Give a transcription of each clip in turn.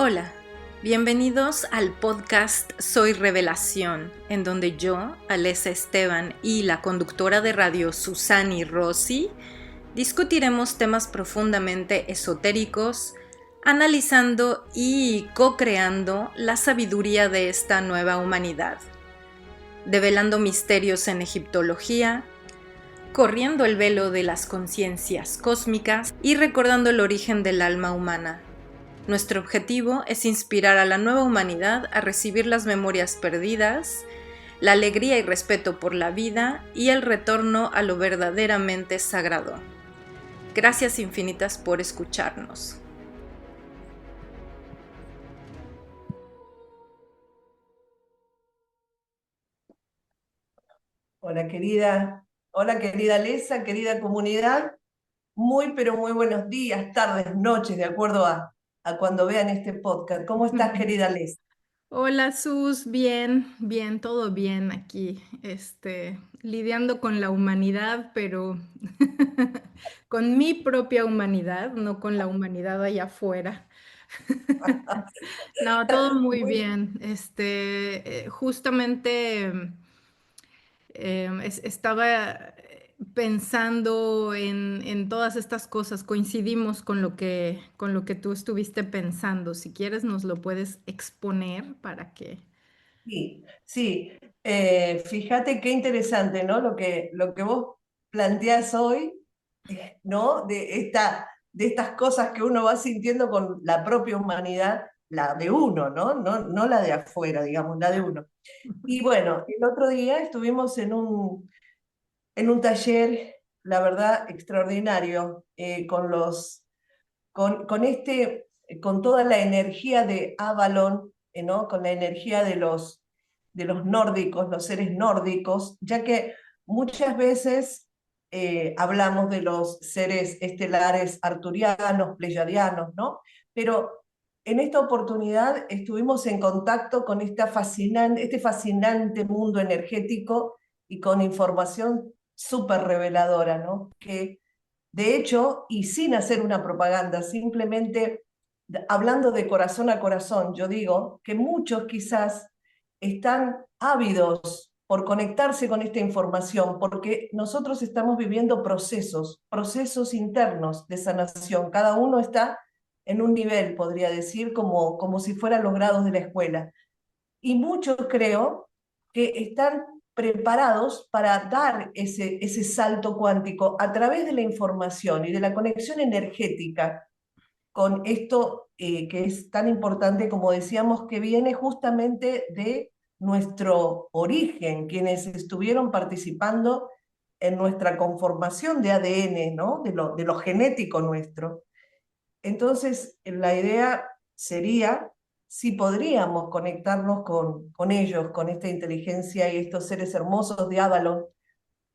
Hola, bienvenidos al podcast Soy Revelación, en donde yo, Alessa Esteban y la conductora de radio Susani Rossi discutiremos temas profundamente esotéricos, analizando y co-creando la sabiduría de esta nueva humanidad, develando misterios en egiptología, corriendo el velo de las conciencias cósmicas y recordando el origen del alma humana. Nuestro objetivo es inspirar a la nueva humanidad a recibir las memorias perdidas, la alegría y respeto por la vida y el retorno a lo verdaderamente sagrado. Gracias infinitas por escucharnos. Hola querida Lesa, querida comunidad. Muy, pero muy buenos días, tardes, noches, de acuerdo a cuando vean este podcast. ¿Cómo estás, querida Lesa? Hola Sus, bien, bien, todo bien aquí, lidiando con la humanidad, pero con mi propia humanidad, no con la humanidad allá afuera. No, todo muy Muy, bien. Justamente estaba pensando en todas estas cosas. Coincidimos con lo que tú estuviste pensando. Si quieres, nos lo puedes exponer para que... sí, sí. Fíjate qué interesante, ¿no? Lo que vos planteás hoy, ¿no? De estas cosas que uno va sintiendo con la propia humanidad, la de uno, ¿no? No la de afuera, digamos, la de uno. Y bueno, el otro día estuvimos en un taller, la verdad, extraordinario, con toda la energía de Avalon, ¿no? Con la energía de los nórdicos, los seres nórdicos, ya que muchas veces hablamos de los seres estelares arturianos, pleyadianos, ¿no? Pero en esta oportunidad estuvimos en contacto con este fascinante mundo energético y con información súper reveladora, ¿no? Que de hecho, y sin hacer una propaganda, simplemente hablando de corazón a corazón, yo digo que muchos quizás están ávidos por conectarse con esta información, porque nosotros estamos viviendo procesos internos de sanación. Cada uno está en un nivel, podría decir, como si fueran los grados de la escuela. Y muchos creo que están preparados para dar ese salto cuántico a través de la información y de la conexión energética con esto que es tan importante, como decíamos, que viene justamente de nuestro origen, quienes estuvieron participando en nuestra conformación de ADN, ¿no? De lo genético nuestro. Entonces, la idea sería si podríamos conectarnos con ellos, con esta inteligencia y estos seres hermosos de Avalon,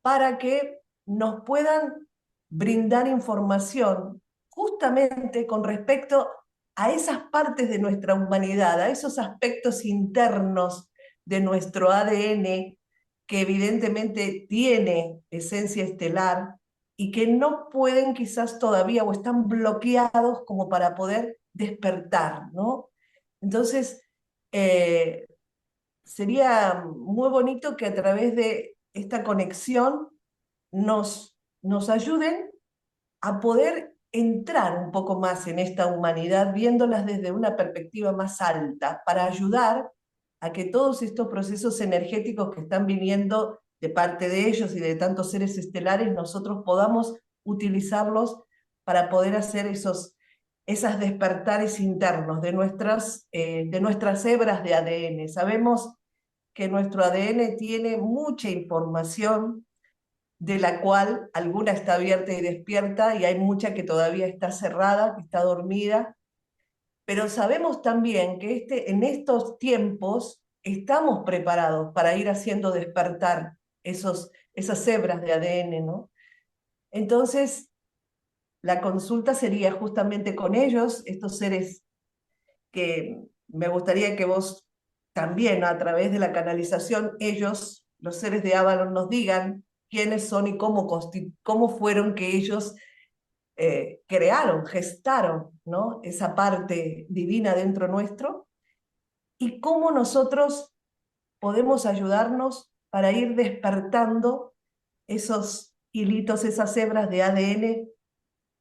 para que nos puedan brindar información justamente con respecto a esas partes de nuestra humanidad, a esos aspectos internos de nuestro ADN que evidentemente tiene esencia estelar y que no pueden quizás todavía o están bloqueados como para poder despertar, ¿no? Entonces, eh, sería muy bonito que a través de esta conexión nos ayuden a poder entrar un poco más en esta humanidad, viéndolas desde una perspectiva más alta, para ayudar a que todos estos procesos energéticos que están viniendo de parte de ellos y de tantos seres estelares, nosotros podamos utilizarlos para poder hacer esas despertares internos de nuestras hebras de ADN. Sabemos que nuestro ADN tiene mucha información de la cual alguna está abierta y despierta y hay mucha que todavía está cerrada, que está dormida, pero sabemos también que en estos tiempos estamos preparados para ir haciendo despertar esas hebras de ADN, ¿no? Entonces, la consulta sería justamente con ellos, estos seres que me gustaría que vos también, a través de la canalización, ellos, los seres de Avalon, nos digan quiénes son y cómo fueron que ellos crearon, gestaron, ¿no? Esa parte divina dentro nuestro, y cómo nosotros podemos ayudarnos para ir despertando esos hilitos, esas hebras de ADN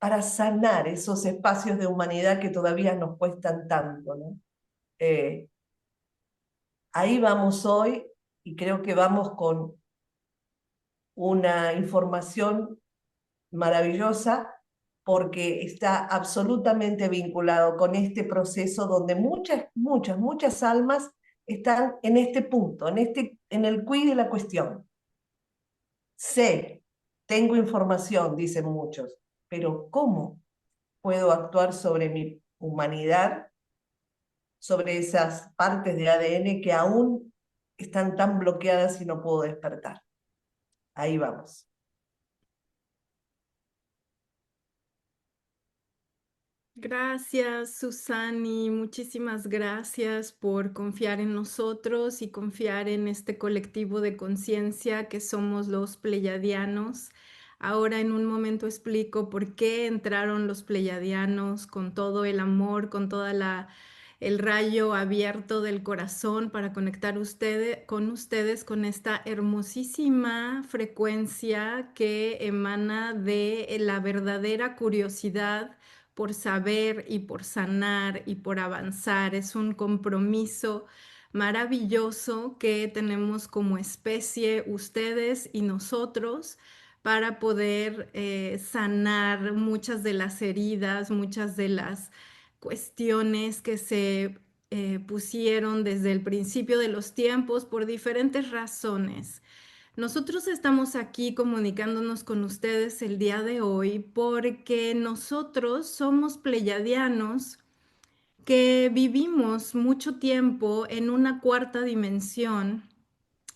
para sanar esos espacios de humanidad que todavía nos cuestan tanto, ¿no? Eh, Ahí vamos hoy y creo que vamos con una información maravillosa porque está absolutamente vinculado con este proceso donde muchas almas están en este punto, en el quid de la cuestión. Sé, tengo información, dicen muchos, pero ¿cómo puedo actuar sobre mi humanidad, sobre esas partes de ADN que aún están tan bloqueadas y no puedo despertar? Ahí vamos. Gracias, Susani. Muchísimas gracias por confiar en nosotros y confiar en este colectivo de conciencia que somos los pleyadianos. Ahora en un momento explico por qué entraron los pleyadianos con todo el amor, con toda el rayo abierto del corazón para conectar con ustedes con esta hermosísima frecuencia que emana de la verdadera curiosidad por saber y por sanar y por avanzar. Es un compromiso maravilloso que tenemos como especie, ustedes y nosotros, para poder sanar muchas de las heridas, muchas de las cuestiones que se pusieron desde el principio de los tiempos por diferentes razones. Nosotros estamos aquí comunicándonos con ustedes el día de hoy porque nosotros somos pleyadianos que vivimos mucho tiempo en una cuarta dimensión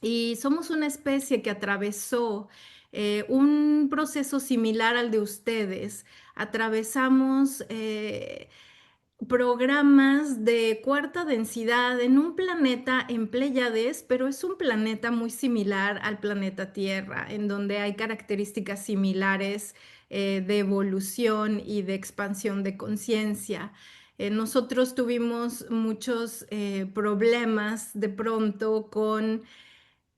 y somos una especie que atravesó un proceso similar al de ustedes. Atravesamos programas de cuarta densidad en un planeta en Pléyades, pero es un planeta muy similar al planeta Tierra, en donde hay características similares de evolución y de expansión de conciencia. Nosotros tuvimos muchos problemas de pronto con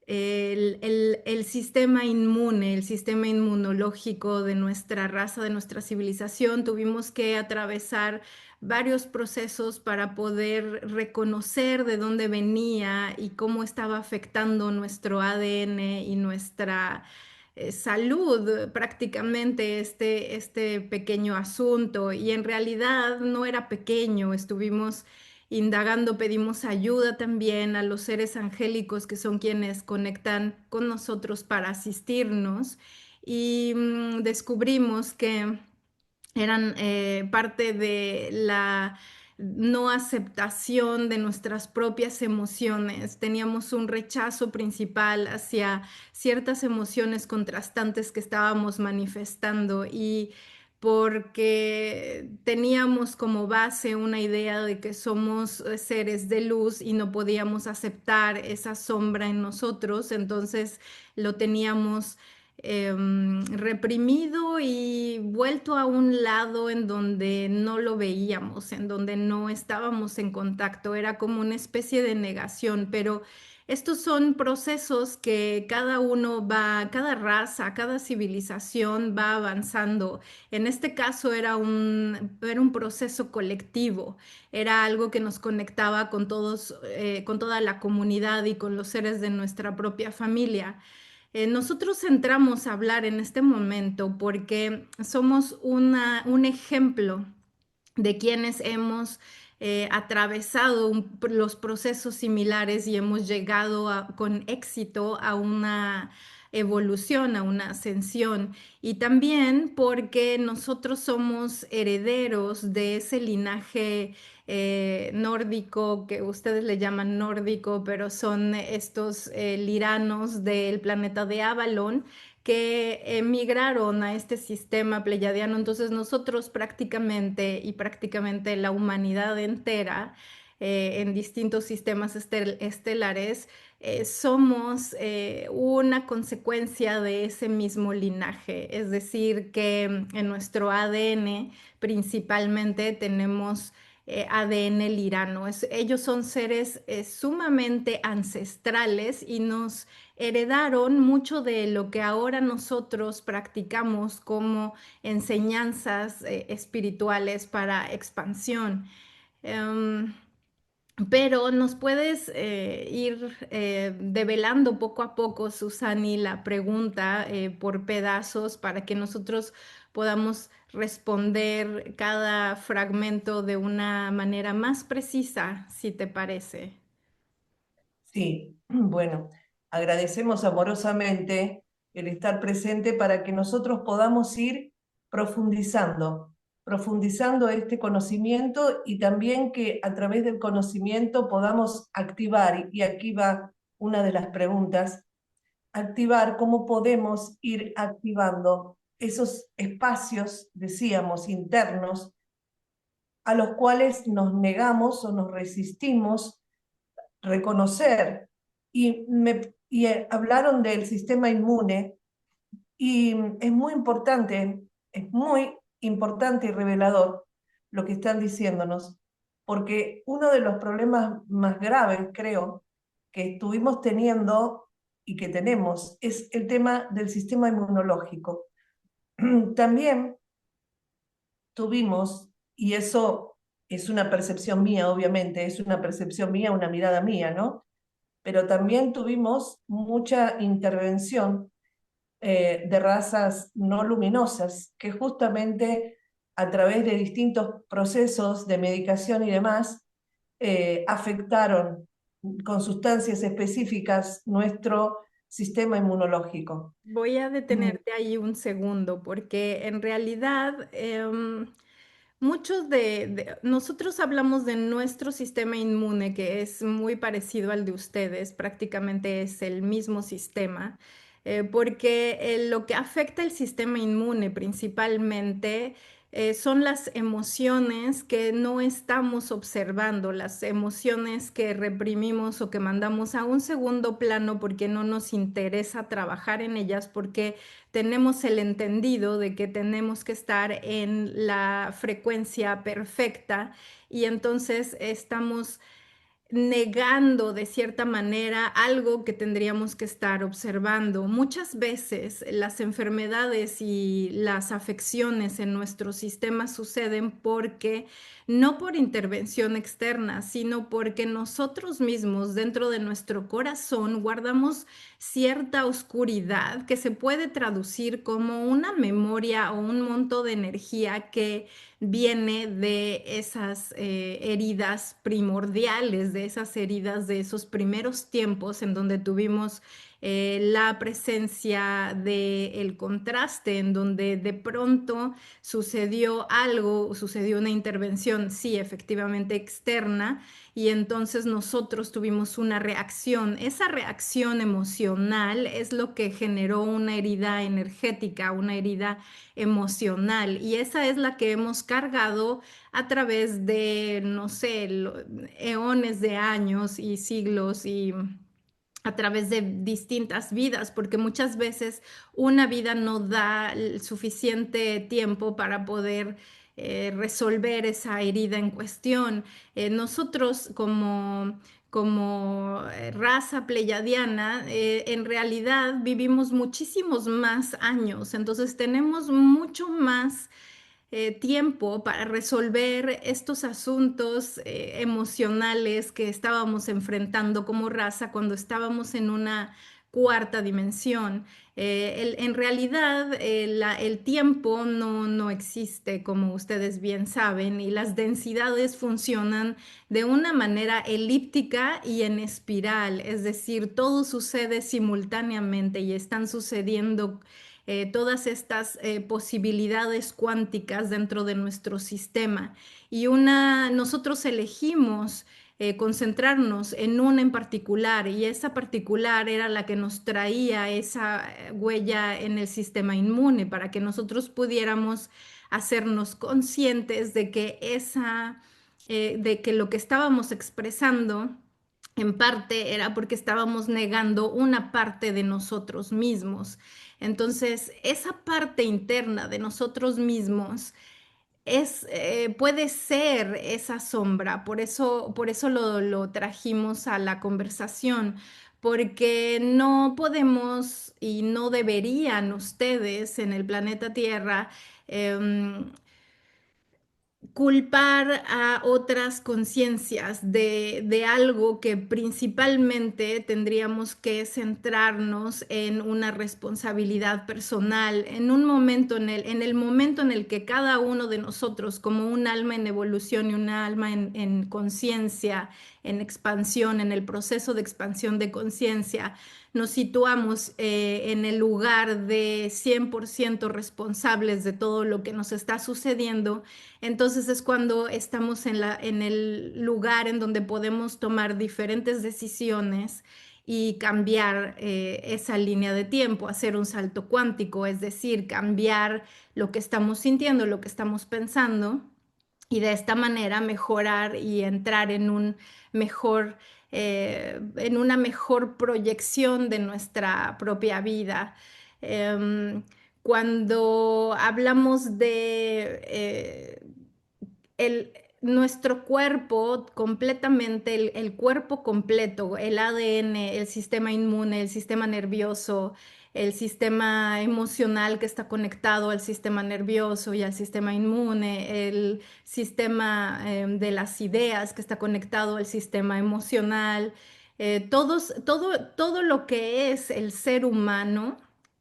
el sistema inmune, el sistema inmunológico de nuestra raza, de nuestra civilización. Tuvimos que atravesar varios procesos para poder reconocer de dónde venía y cómo estaba afectando nuestro ADN y nuestra salud prácticamente este pequeño asunto. Y en realidad no era pequeño, estuvimos indagando, pedimos ayuda también a los seres angélicos que son quienes conectan con nosotros para asistirnos y descubrimos que eran parte de la no aceptación de nuestras propias emociones. Teníamos un rechazo principal hacia ciertas emociones contrastantes que estábamos manifestando y porque teníamos como base una idea de que somos seres de luz y no podíamos aceptar esa sombra en nosotros, entonces lo teníamos reprimido y vuelto a un lado en donde no lo veíamos, en donde no estábamos en contacto, era como una especie de negación, pero estos son procesos que cada uno va, cada raza, cada civilización va avanzando. En este caso era un proceso colectivo, era algo que nos conectaba con todos, con toda la comunidad y con los seres de nuestra propia familia. Nosotros entramos a hablar en este momento porque somos un ejemplo de quienes hemos atravesado los procesos similares y hemos llegado con éxito a una evolución, a una ascensión. Y también porque nosotros somos herederos de ese linaje nórdico, que ustedes le llaman nórdico, pero son estos liranos del planeta de Avalon que emigraron a este sistema pleyadiano. Entonces nosotros prácticamente y prácticamente la humanidad entera en distintos sistemas estelares somos una consecuencia de ese mismo linaje. Es decir, que en nuestro ADN principalmente tenemos ADN lirano. Ellos son seres sumamente ancestrales y nos heredaron mucho de lo que ahora nosotros practicamos como enseñanzas espirituales para expansión. Em, pero nos puedes ir develando poco a poco, Susani, la pregunta por pedazos para que nosotros podamos responder cada fragmento de una manera más precisa, si te parece. Sí, bueno, agradecemos amorosamente el estar presente para que nosotros podamos ir profundizando, profundizando este conocimiento y también que a través del conocimiento podamos activar, y aquí va una de las preguntas, activar cómo podemos ir activando esos espacios, decíamos, internos, a los cuales nos negamos o nos resistimos reconocer. Hablaron del sistema inmune y es muy importante y revelador lo que están diciéndonos, porque uno de los problemas más graves, creo, que estuvimos teniendo y que tenemos es el tema del sistema inmunológico. También tuvimos, y eso es una percepción mía, obviamente, es una percepción mía, una mirada mía, ¿no? Pero también tuvimos mucha intervención de razas no luminosas que justamente a través de distintos procesos de medicación y demás afectaron con sustancias específicas nuestro sistema inmunológico. Voy a Mm, detenerte ahí un segundo, porque en realidad nosotros hablamos de nuestro sistema inmune, que es muy parecido al de ustedes, prácticamente es el mismo sistema, porque lo que afecta el sistema inmune principalmente son las emociones que no estamos observando, las emociones que reprimimos o que mandamos a un segundo plano porque no nos interesa trabajar en ellas, porque tenemos el entendido de que tenemos que estar en la frecuencia perfecta y entonces estamos negando de cierta manera algo que tendríamos que estar observando. Muchas veces las enfermedades y las afecciones en nuestro sistema suceden porque no por intervención externa, sino porque nosotros mismos dentro de nuestro corazón guardamos cierta oscuridad que se puede traducir como una memoria o un monto de energía que viene de esas heridas primordiales, de esas heridas de esos primeros tiempos en donde tuvimos la presencia del contraste, en donde de pronto sucedió algo, sucedió una intervención, sí, efectivamente externa, y entonces nosotros tuvimos una reacción. Esa reacción emocional es lo que generó una herida energética, una herida emocional, y esa es la que hemos cargado a través de, no sé, eones de años y siglos y a través de distintas vidas, porque muchas veces una vida no da el suficiente tiempo para poder resolver esa herida en cuestión. Nosotros como raza pleyadiana, en realidad vivimos muchísimos más años, entonces tenemos mucho más tiempo para resolver estos asuntos emocionales que estábamos enfrentando como raza cuando estábamos en una cuarta dimensión. En realidad, el tiempo no existe, como ustedes bien saben, y las densidades funcionan de una manera elíptica y en espiral, es decir, todo sucede simultáneamente y están sucediendo todas estas posibilidades cuánticas dentro de nuestro sistema. Nosotros elegimos concentrarnos en una en particular y esa particular era la que nos traía esa huella en el sistema inmune para que nosotros pudiéramos hacernos conscientes de que de que lo que estábamos expresando en parte era porque estábamos negando una parte de nosotros mismos. Entonces, esa parte interna de nosotros mismos puede ser esa sombra, por eso lo trajimos a la conversación, porque no podemos y no deberían ustedes en el planeta Tierra em, culpar a otras conciencias de algo que principalmente tendríamos que centrarnos en una responsabilidad personal, en un momento, en el momento en el que cada uno de nosotros, como un alma en evolución y una alma en conciencia, en expansión, en el proceso de expansión de conciencia, nos situamos en el lugar de 100% responsables de todo lo que nos está sucediendo. Entonces es cuando estamos en el lugar en donde podemos tomar diferentes decisiones y cambiar esa línea de tiempo, hacer un salto cuántico, es decir, cambiar lo que estamos sintiendo, lo que estamos pensando, y de esta manera mejorar y entrar en un mejor, en una mejor proyección de nuestra propia vida. Em, Cuando hablamos de nuestro cuerpo completamente, el cuerpo completo, el ADN, el sistema inmune, el sistema nervioso, el sistema emocional que está conectado al sistema nervioso y al sistema inmune, el sistema de las ideas que está conectado al sistema emocional, todo lo que es el ser humano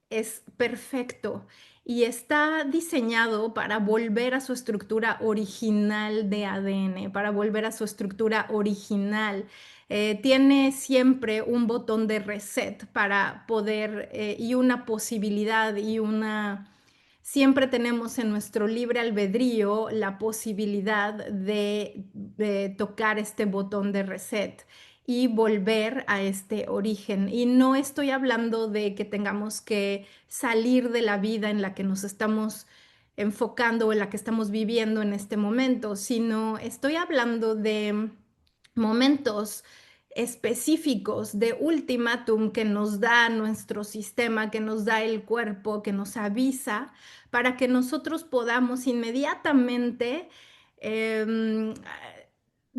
es perfecto y está diseñado para volver a su estructura original de ADN, para volver a su estructura original. Tiene siempre un botón de reset para poder y una posibilidad y una... Siempre tenemos en nuestro libre albedrío la posibilidad de tocar este botón de reset y volver a este origen. Y no estoy hablando de que tengamos que salir de la vida en la que nos estamos enfocando o en la que estamos viviendo en este momento, sino estoy hablando de momentos específicos de ultimátum que nos da nuestro sistema, que nos da el cuerpo, que nos avisa para que nosotros podamos inmediatamente em,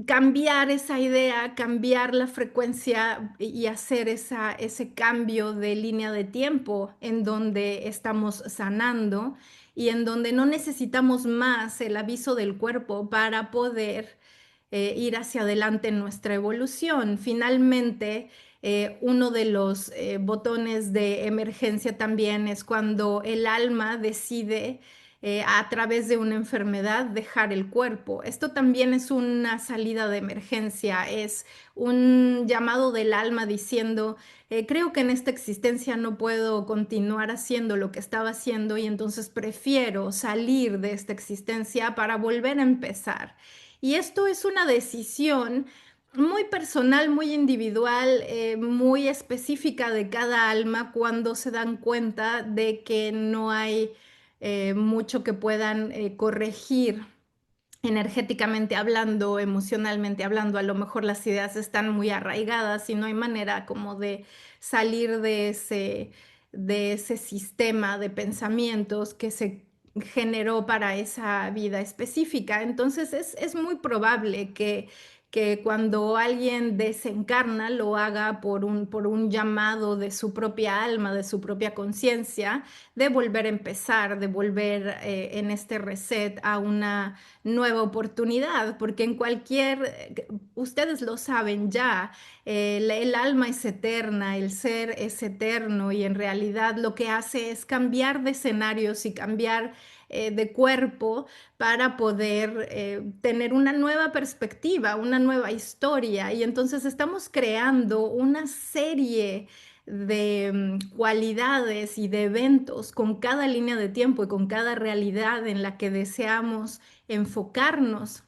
cambiar esa idea, cambiar la frecuencia y hacer ese cambio de línea de tiempo en donde estamos sanando y en donde no necesitamos más el aviso del cuerpo para poder ir hacia adelante en nuestra evolución. Finalmente, uno de los botones de emergencia también es cuando el alma decide a través de una enfermedad dejar el cuerpo. Esto también es una salida de emergencia, es un llamado del alma diciendo, creo que en esta existencia no puedo continuar haciendo lo que estaba haciendo y entonces prefiero salir de esta existencia para volver a empezar. Y esto es una decisión muy personal, muy individual, muy específica de cada alma cuando se dan cuenta de que no hay mucho que puedan corregir energéticamente hablando, emocionalmente hablando. A lo mejor las ideas están muy arraigadas y no hay manera como de salir de ese sistema de pensamientos que se generó para esa vida específica. Entonces es muy probable que cuando alguien desencarna lo haga por un llamado de su propia alma, de su propia conciencia, de volver a empezar, de volver en este reset a una nueva oportunidad, porque en ustedes lo saben ya, el alma es eterna, el ser es eterno y en realidad lo que hace es cambiar de escenarios y cambiar de cuerpo para poder tener una nueva perspectiva, una nueva historia. Y entonces estamos creando una serie de cualidades y de eventos con cada línea de tiempo y con cada realidad en la que deseamos enfocarnos.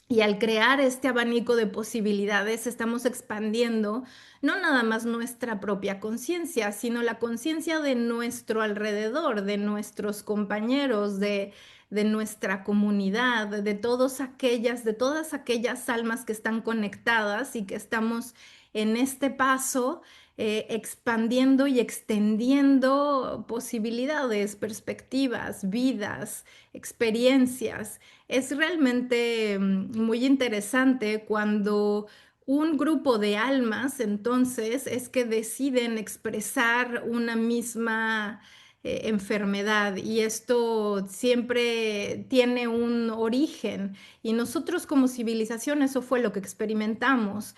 Y al crear este abanico de posibilidades, estamos expandiendo no nada más nuestra propia conciencia, sino la conciencia de nuestro alrededor, de nuestros compañeros, de nuestra comunidad, de todas aquellas almas que están conectadas y que estamos en este paso, expandiendo y extendiendo posibilidades, perspectivas, vidas, experiencias. Es realmente muy interesante cuando un grupo de almas, entonces, es que deciden expresar una misma enfermedad y esto siempre tiene un origen y nosotros como civilización eso fue lo que experimentamos,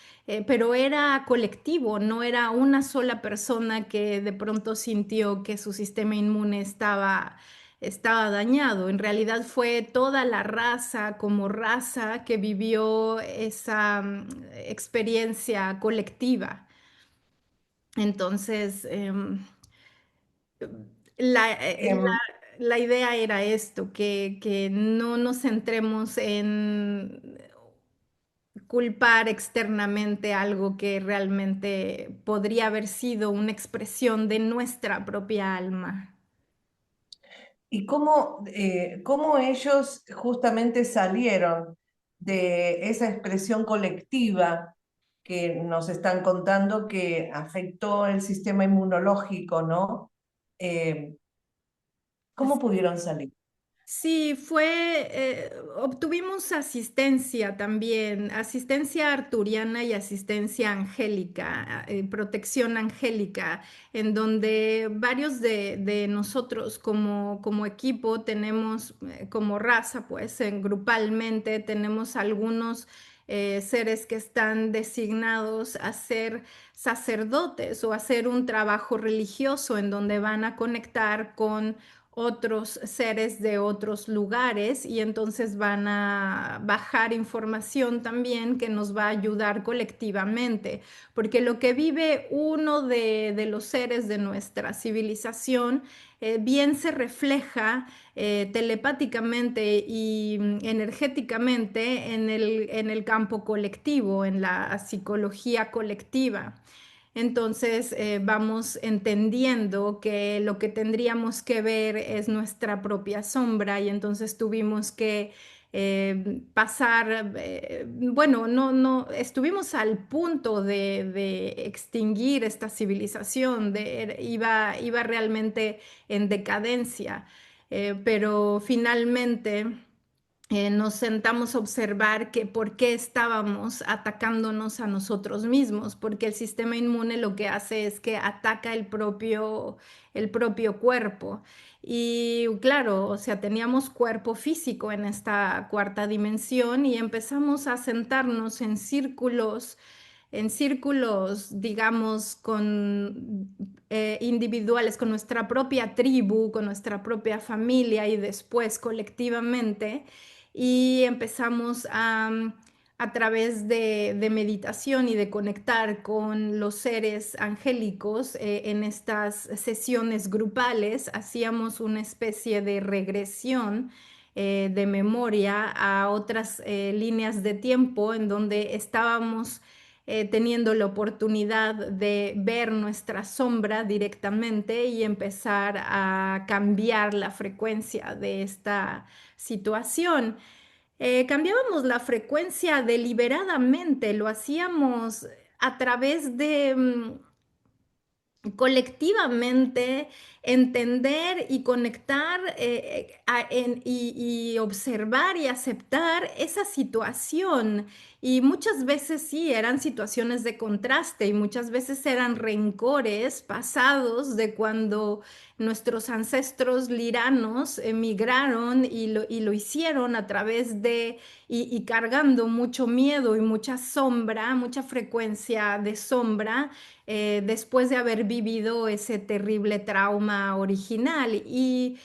pero era colectivo, no era una sola persona que de pronto sintió que su sistema inmune estaba dañado. En realidad fue toda la raza como raza que vivió esa experiencia colectiva. Entonces, la, eh, Em, la idea era esto, que no nos centremos en culpar externamente algo que realmente podría haber sido una expresión de nuestra propia alma. ¿Y cómo ellos justamente salieron de esa expresión colectiva que nos están contando que afectó el sistema inmunológico, ¿no? Eh, ¿Cómo pudieron salir? Sí, obtuvimos asistencia también, asistencia arturiana y asistencia angélica, protección angélica, en donde varios de nosotros como equipo tenemos, como raza, pues, grupalmente tenemos algunos seres que están designados a ser sacerdotes o a hacer un trabajo religioso en donde van a conectar con otros seres de otros lugares y entonces van a bajar información también que nos va a ayudar colectivamente, porque lo que vive uno de los seres de nuestra civilización bien se refleja telepáticamente y energéticamente en el campo colectivo, en la psicología colectiva. Entonces vamos entendiendo que lo que tendríamos que ver es nuestra propia sombra y entonces tuvimos que pasar, bueno, no, estuvimos al punto de extinguir esta civilización, iba realmente en decadencia, pero finalmente nos sentamos a observar que por qué estábamos atacándonos a nosotros mismos, porque el sistema inmune lo que hace es que ataca el propio cuerpo. Y claro, o sea, teníamos cuerpo físico en esta cuarta dimensión y empezamos a sentarnos en círculos, digamos, con individuales, con nuestra propia tribu, con nuestra propia familia y después colectivamente y empezamos a través de meditación y de conectar con los seres angélicos en estas sesiones grupales, hacíamos una especie de regresión de memoria a otras líneas de tiempo en donde estábamos teniendo la oportunidad de ver nuestra sombra directamente y empezar a cambiar la frecuencia de esta situación. Cambiábamos la frecuencia deliberadamente, lo hacíamos a través de colectivamente entender y conectar y observar y aceptar esa situación. Y muchas veces sí, eran situaciones de contraste y muchas veces eran rencores pasados de cuando nuestros ancestros liranos emigraron y lo hicieron a través y cargando mucho miedo y mucha sombra, mucha frecuencia de sombra después de haber vivido ese terrible trauma original. Y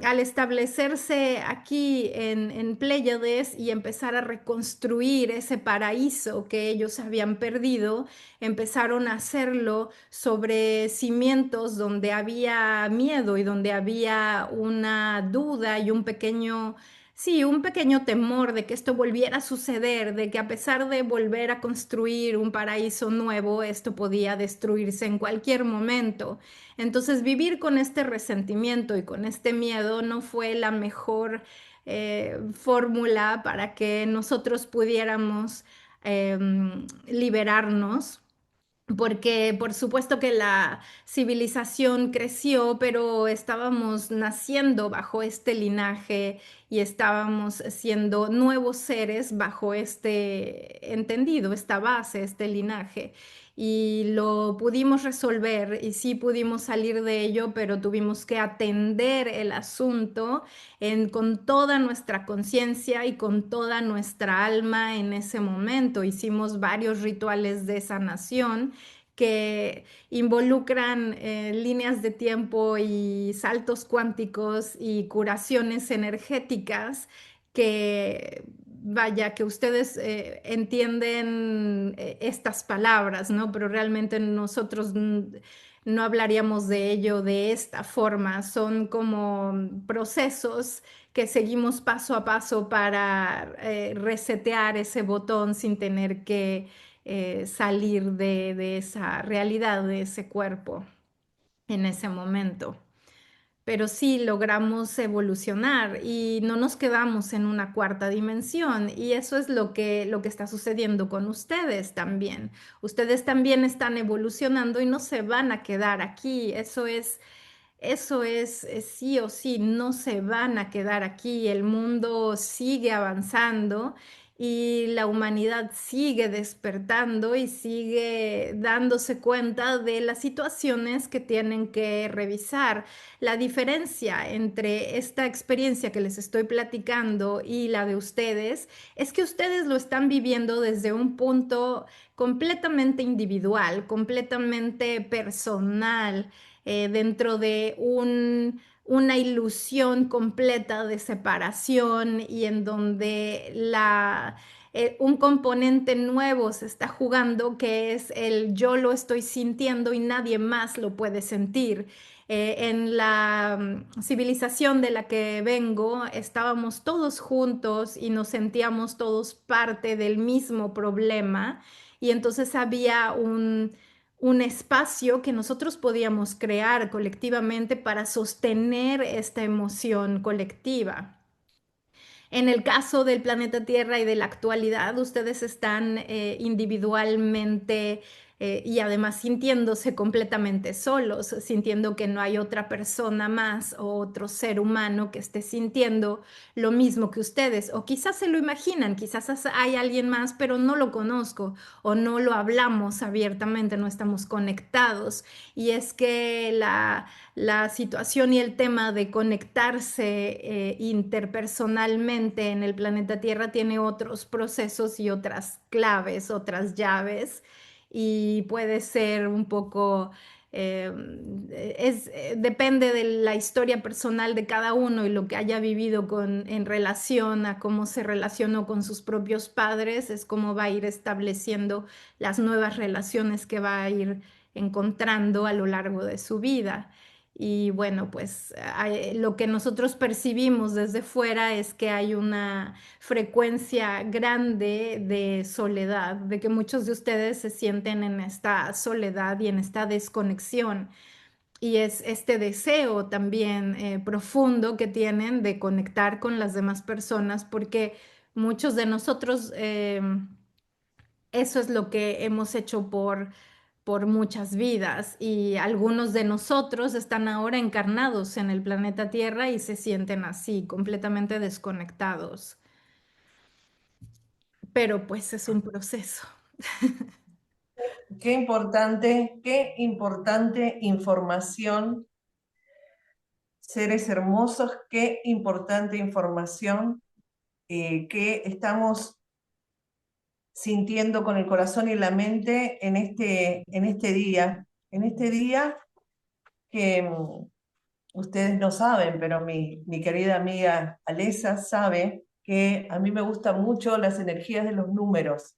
al establecerse aquí en Pléyades y empezar a reconstruir ese paraíso que ellos habían perdido, empezaron a hacerlo sobre cimientos donde había miedo y donde había una duda y un pequeño. Sí, un pequeño temor de que esto volviera a suceder, de que a pesar de volver a construir un paraíso nuevo, esto podía destruirse en cualquier momento. Entonces, vivir con este resentimiento y con este miedo no fue la mejor fórmula para que nosotros pudiéramos liberarnos, porque por supuesto que la civilización creció, pero estábamos naciendo bajo este linaje y estábamos siendo nuevos seres bajo este entendido, esta base, este linaje. Y lo pudimos resolver y sí pudimos salir de ello, pero tuvimos que atender el asunto con toda nuestra conciencia y con toda nuestra alma en ese momento. Hicimos varios rituales de sanación que involucran líneas de tiempo y saltos cuánticos y curaciones energéticas que, vaya, que ustedes entienden estas palabras, ¿no? Pero realmente nosotros no hablaríamos de ello de esta forma. Son como procesos que seguimos paso a paso para resetear ese botón sin tener que salir de esa realidad, de ese cuerpo en ese momento. Pero sí logramos evolucionar y no nos quedamos en una cuarta dimensión. Y eso es lo que está sucediendo con ustedes también. Ustedes también están evolucionando y no se van a quedar aquí. Eso es sí o sí, no se van a quedar aquí, el mundo sigue avanzando y la humanidad sigue despertando y sigue dándose cuenta de las situaciones que tienen que revisar. La diferencia entre esta experiencia que les estoy platicando y la de ustedes es que ustedes lo están viviendo desde un punto completamente individual, completamente personal, dentro de una ilusión completa de separación y en donde un componente nuevo se está jugando, que es el yo lo estoy sintiendo y nadie más lo puede sentir. En la civilización de la que vengo, estábamos todos juntos y nos sentíamos todos parte del mismo problema y entonces había un espacio que nosotros podíamos crear colectivamente para sostener esta emoción colectiva. En el caso del planeta Tierra y de la actualidad, ustedes están individualmente y además sintiéndose completamente solos, sintiendo que no hay otra persona más o otro ser humano que esté sintiendo lo mismo que ustedes. O quizás se lo imaginan, quizás hay alguien más, pero no lo conozco o no lo hablamos abiertamente, no estamos conectados. Y es que la situación y el tema de conectarse interpersonalmente en el planeta Tierra tiene otros procesos y otras claves, otras llaves, y puede ser un poco, eh, depende de la historia personal de cada uno y lo que haya vivido en relación a cómo se relacionó con sus propios padres, es cómo va a ir estableciendo las nuevas relaciones que va a ir encontrando a lo largo de su vida. Y bueno, pues lo que nosotros percibimos desde fuera es que hay una frecuencia grande de soledad, de que muchos de ustedes se sienten en esta soledad y en esta desconexión. Y es este deseo también profundo que tienen de conectar con las demás personas, porque muchos de nosotros eso es lo que hemos hecho por muchas vidas y algunos de nosotros están ahora encarnados en el planeta Tierra y se sienten así, completamente desconectados. Pero pues es un proceso. Qué importante información, seres hermosos, qué importante información que estamos sintiendo con el corazón y la mente en este día que ustedes no saben, pero mi querida amiga Alesa sabe que a mí me gustan mucho las energías de los números,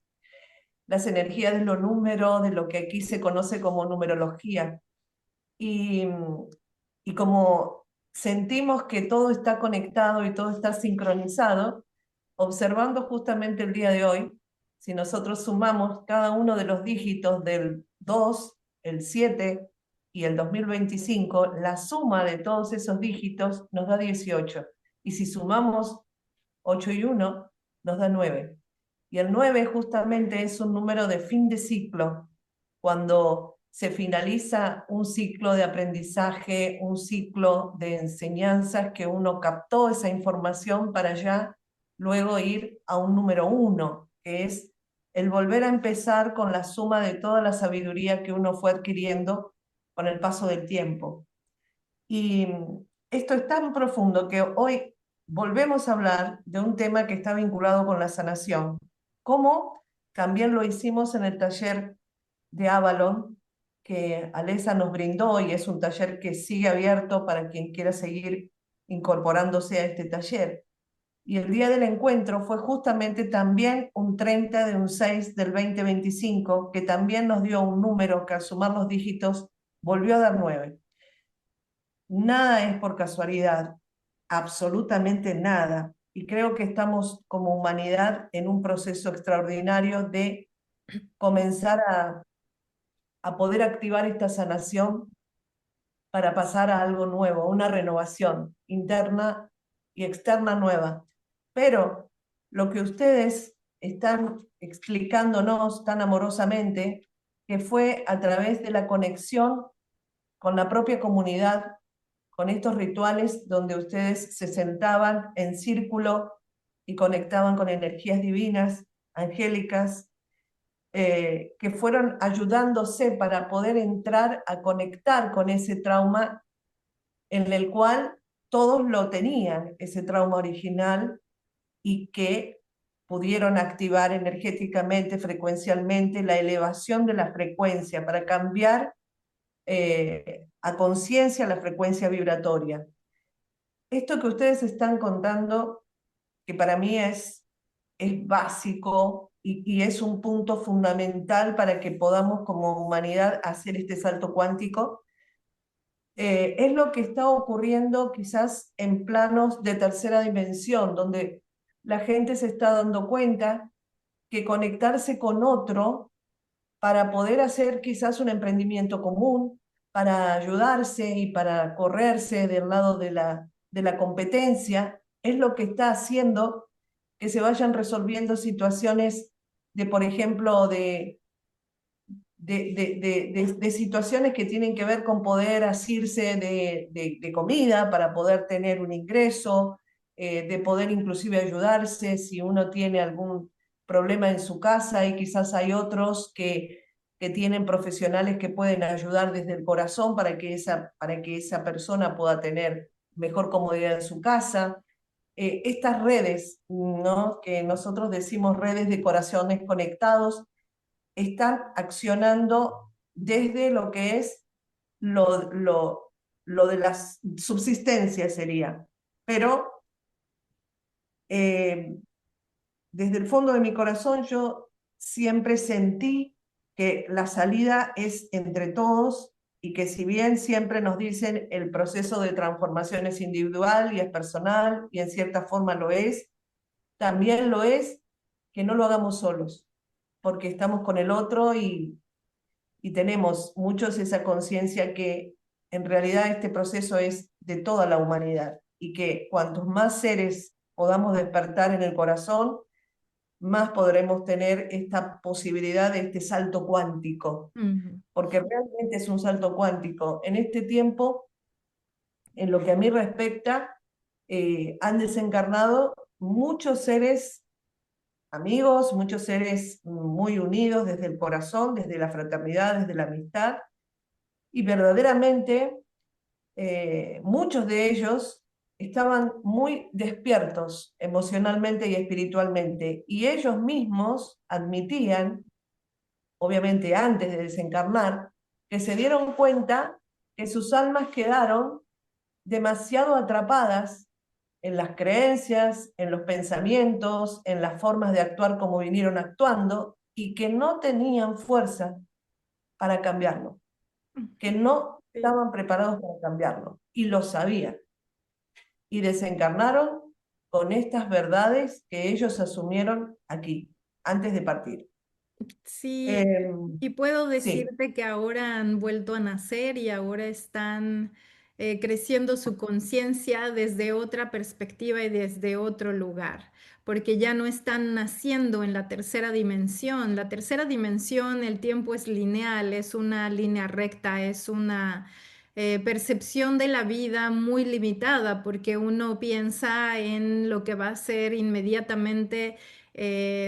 las energías de los números, de lo que aquí se conoce como numerología. Y, y como sentimos que todo está conectado y todo está sincronizado, observando justamente el día de hoy, si nosotros sumamos cada uno de los dígitos del 2, el 7 y el 2025, la suma de todos esos dígitos nos da 18. Y si sumamos 8 y 1, nos da 9. Y el 9 justamente es un número de fin de ciclo, cuando se finaliza un ciclo de aprendizaje, un ciclo de enseñanzas que uno captó esa información para ya luego ir a un número 1, que es el volver a empezar con la suma de toda la sabiduría que uno fue adquiriendo con el paso del tiempo. Y esto es tan profundo que hoy volvemos a hablar de un tema que está vinculado con la sanación, como también lo hicimos en el taller de Avalon que Alesa nos brindó, y es un taller que sigue abierto para quien quiera seguir incorporándose a este taller. Y el día del encuentro fue justamente también un 30 de un 6 del 2025, que también nos dio un número que al sumar los dígitos volvió a dar 9. Nada es por casualidad, absolutamente nada. Y creo que estamos como humanidad en un proceso extraordinario de comenzar a poder activar esta sanación para pasar a algo nuevo, una renovación interna y externa nueva. Pero lo que ustedes están explicándonos tan amorosamente, que fue a través de la conexión con la propia comunidad, con estos rituales donde ustedes se sentaban en círculo y conectaban con energías divinas, angélicas, que fueron ayudándose para poder entrar a conectar con ese trauma en el cual todos lo tenían, ese trauma original, y que pudieron activar energéticamente, frecuencialmente, la elevación de la frecuencia para cambiar a conciencia la frecuencia vibratoria. Esto que ustedes están contando, que para mí es básico y es un punto fundamental para que podamos como humanidad hacer este salto cuántico, es lo que está ocurriendo quizás en planos de tercera dimensión, donde la gente se está dando cuenta que conectarse con otro para poder hacer quizás un emprendimiento común, para ayudarse y para correrse del lado de la competencia, es lo que está haciendo que se vayan resolviendo situaciones de, por ejemplo, de situaciones que tienen que ver con poder asirse de comida para poder tener un ingreso, de poder inclusive ayudarse si uno tiene algún problema en su casa, y quizás hay otros que tienen profesionales que pueden ayudar desde el corazón para que esa persona pueda tener mejor comodidad en su casa. Estas redes, ¿no? Que nosotros decimos redes de corazones conectados, están accionando desde lo que es lo, lo, lo de la subsistencia sería. Pero eh, desde el fondo de mi corazón yo siempre sentí que la salida es entre todos, y que si bien siempre nos dicen el proceso de transformación es individual y es personal, y en cierta forma lo es, también lo es que no lo hagamos solos, porque estamos con el otro, y tenemos muchos esa conciencia que en realidad este proceso es de toda la humanidad, y que cuantos más seres podamos despertar en el corazón, más podremos tener esta posibilidad de este salto cuántico, Ujú. porque realmente es un salto cuántico. En este tiempo, en lo que a mí respecta, han desencarnado muchos seres amigos, muchos seres muy unidos desde el corazón, desde la fraternidad, desde la amistad, y verdaderamente muchos de ellos estaban muy despiertos emocionalmente y espiritualmente, y ellos mismos admitían, obviamente antes de desencarnar, que se dieron cuenta que sus almas quedaron demasiado atrapadas en las creencias, en los pensamientos, en las formas de actuar como vinieron actuando, y que no tenían fuerza para cambiarlo, que no Sí. estaban preparados para cambiarlo, y lo sabían. Y desencarnaron con estas verdades que ellos asumieron aquí, antes de partir. Sí, Eh, y puedo sí, decirte que ahora han vuelto a nacer y ahora están creciendo su conciencia desde otra perspectiva y desde otro lugar. porque ya no están naciendo en la tercera dimensión. La tercera dimensión, el tiempo es lineal, es una línea recta, es una percepción de la vida muy limitada, porque uno piensa en lo que va a ser inmediatamente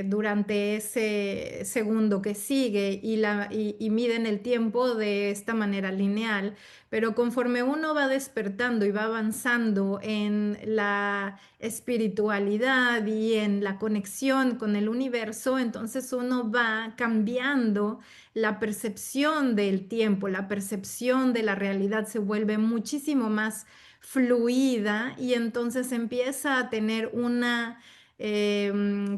durante ese segundo que sigue y miden el tiempo de esta manera lineal. Pero conforme uno va despertando y va avanzando en la espiritualidad y en la conexión con el universo, entonces uno va cambiando la percepción del tiempo, la percepción de la realidad se vuelve muchísimo más fluida y entonces empieza a tener una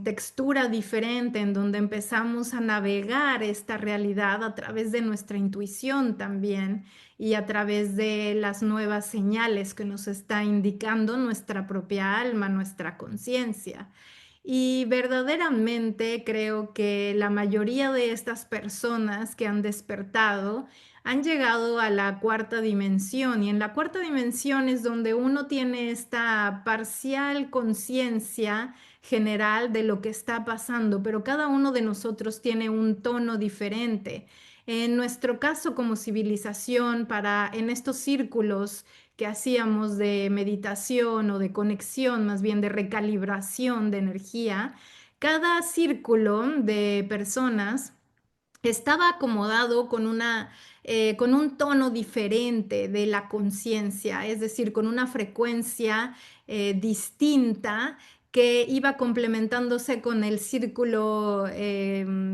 textura diferente en donde empezamos a navegar esta realidad a través de nuestra intuición también y a través de las nuevas señales que nos está indicando nuestra propia alma, nuestra conciencia. Y verdaderamente creo que la mayoría de estas personas que han despertado han llegado a la cuarta dimensión y en la cuarta dimensión es donde uno tiene esta parcial conciencia general de lo que está pasando, pero cada uno de nosotros tiene un tono diferente. En nuestro caso como civilización, para en estos círculos que hacíamos de meditación o de conexión, más bien de recalibración de energía, cada círculo de personas estaba acomodado con un tono diferente de la conciencia, es decir, con una frecuencia distinta que iba complementándose con el círculo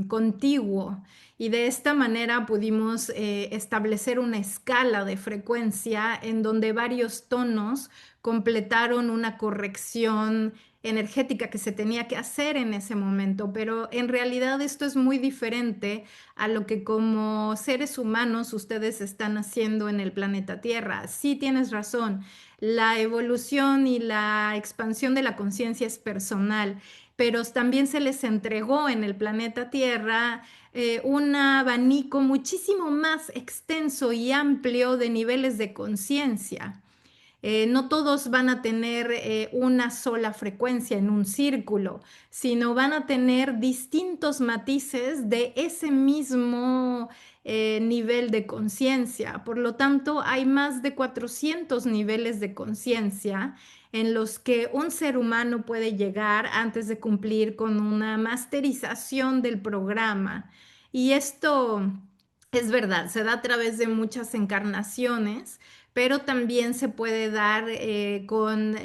contiguo. Y de esta manera pudimos establecer una escala de frecuencia en donde varios tonos completaron una corrección energética que se tenía que hacer en ese momento, pero en realidad esto es muy diferente a lo que como seres humanos ustedes están haciendo en el planeta Tierra. Sí tienes razón, la evolución y la expansión de la conciencia es personal, pero también se les entregó en el planeta Tierra un abanico muchísimo más extenso y amplio de niveles de conciencia. No todos van a tener una sola frecuencia en un círculo, sino van a tener distintos matices de ese mismo nivel de conciencia. Por lo tanto, hay más de 400 niveles de conciencia en los que un ser humano puede llegar antes de cumplir con una masterización del programa. Y esto es verdad, se da a través de muchas encarnaciones, pero también se puede dar con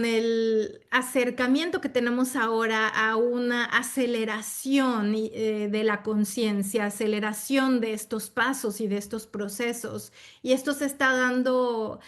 el acercamiento que tenemos ahora a una aceleración de la conciencia, aceleración de estos pasos y de estos procesos. Y esto se está dando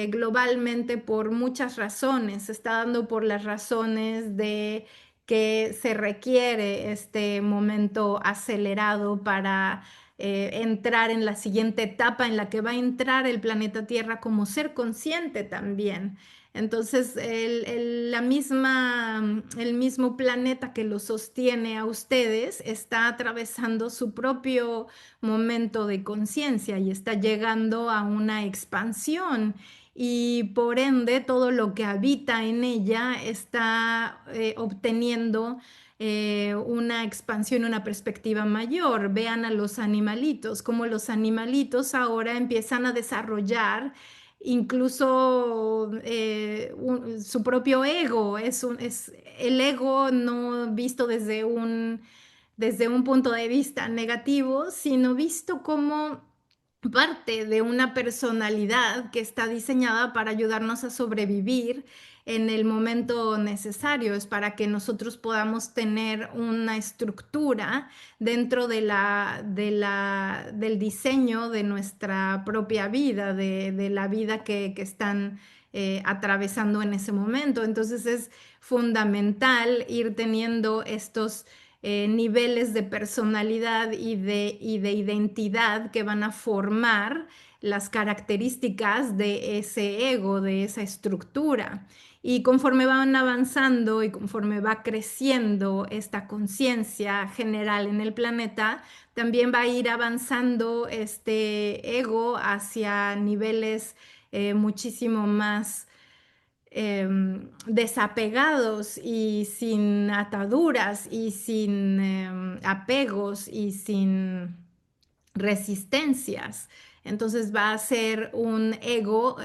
globalmente por muchas razones. Se está dando por las razones de que se requiere este momento acelerado para entrar en la siguiente etapa en la que va a entrar el planeta Tierra como ser consciente también. Entonces, el mismo planeta que lo sostiene a ustedes está atravesando su propio momento de conciencia y está llegando a una expansión y por ende todo lo que habita en ella está obteniendo una expansión, una perspectiva mayor. Vean a los animalitos, como los animalitos ahora empiezan a desarrollar incluso su propio ego. Es el ego no visto desde un punto de vista negativo, sino visto como parte de una personalidad que está diseñada para ayudarnos a sobrevivir en el momento necesario. Es para que nosotros podamos tener una estructura dentro del diseño de nuestra propia vida, de la vida que están atravesando en ese momento. Entonces es fundamental ir teniendo estos niveles de personalidad y de identidad que van a formar las características de ese ego, de esa estructura. Y conforme van avanzando y conforme va creciendo esta conciencia general en el planeta, también va a ir avanzando este ego hacia niveles muchísimo más desapegados y sin ataduras y sin apegos y sin resistencias. Entonces va a ser un ego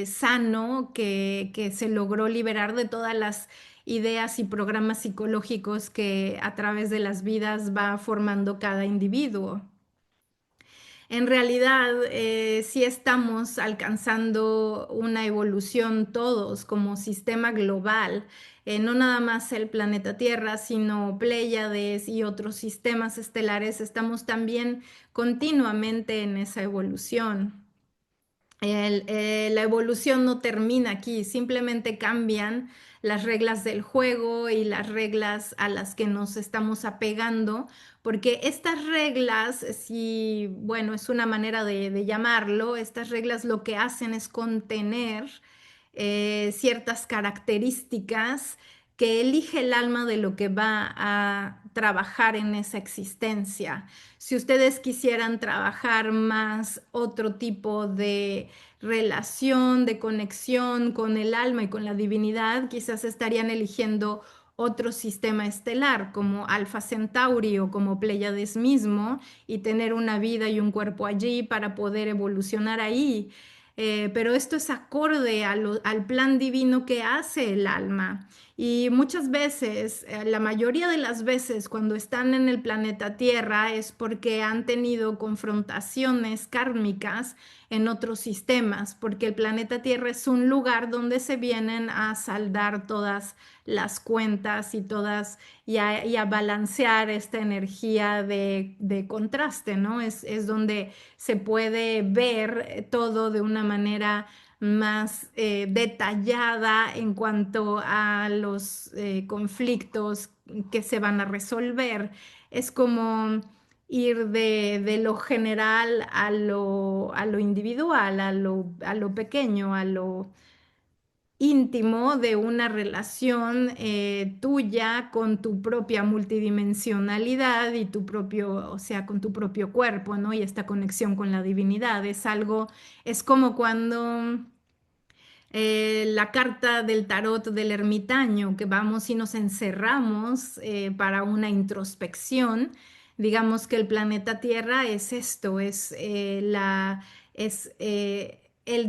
sano que se logró liberar de todas las ideas y programas psicológicos que a través de las vidas va formando cada individuo. En realidad, sí estamos alcanzando una evolución todos como sistema global, no nada más el planeta Tierra, sino Pléyades y otros sistemas estelares, estamos también continuamente en esa evolución. La evolución no termina aquí, simplemente cambian las reglas del juego y las reglas a las que nos estamos apegando, porque estas reglas, si, bueno, es una manera de llamarlo, estas reglas lo que hacen es contener ciertas características que elige el alma de lo que va a trabajar en esa existencia. Si ustedes quisieran trabajar más otro tipo de relación, de conexión con el alma y con la divinidad, quizás estarían eligiendo otro sistema estelar como Alfa Centauri o como Pléyades mismo y tener una vida y un cuerpo allí para poder evolucionar ahí. Pero esto es acorde al plan divino que hace el alma. Y muchas veces, la mayoría de las veces cuando están en el planeta Tierra es porque han tenido confrontaciones kármicas en otros sistemas, porque el planeta Tierra es un lugar donde se vienen a saldar todas las cuentas y a balancear esta energía de contraste, ¿no? Es donde se puede ver todo de una manera más detallada en cuanto a los conflictos que se van a resolver. Es como ir de lo general a lo individual, a lo pequeño, a lo íntimo de una relación tuya con tu propia multidimensionalidad y tu propio, o sea, con tu propio cuerpo, ¿no? Y esta conexión con la divinidad es algo, es como cuando la carta del tarot del ermitaño, que vamos y nos encerramos para una introspección. Digamos que el planeta Tierra es esto, es el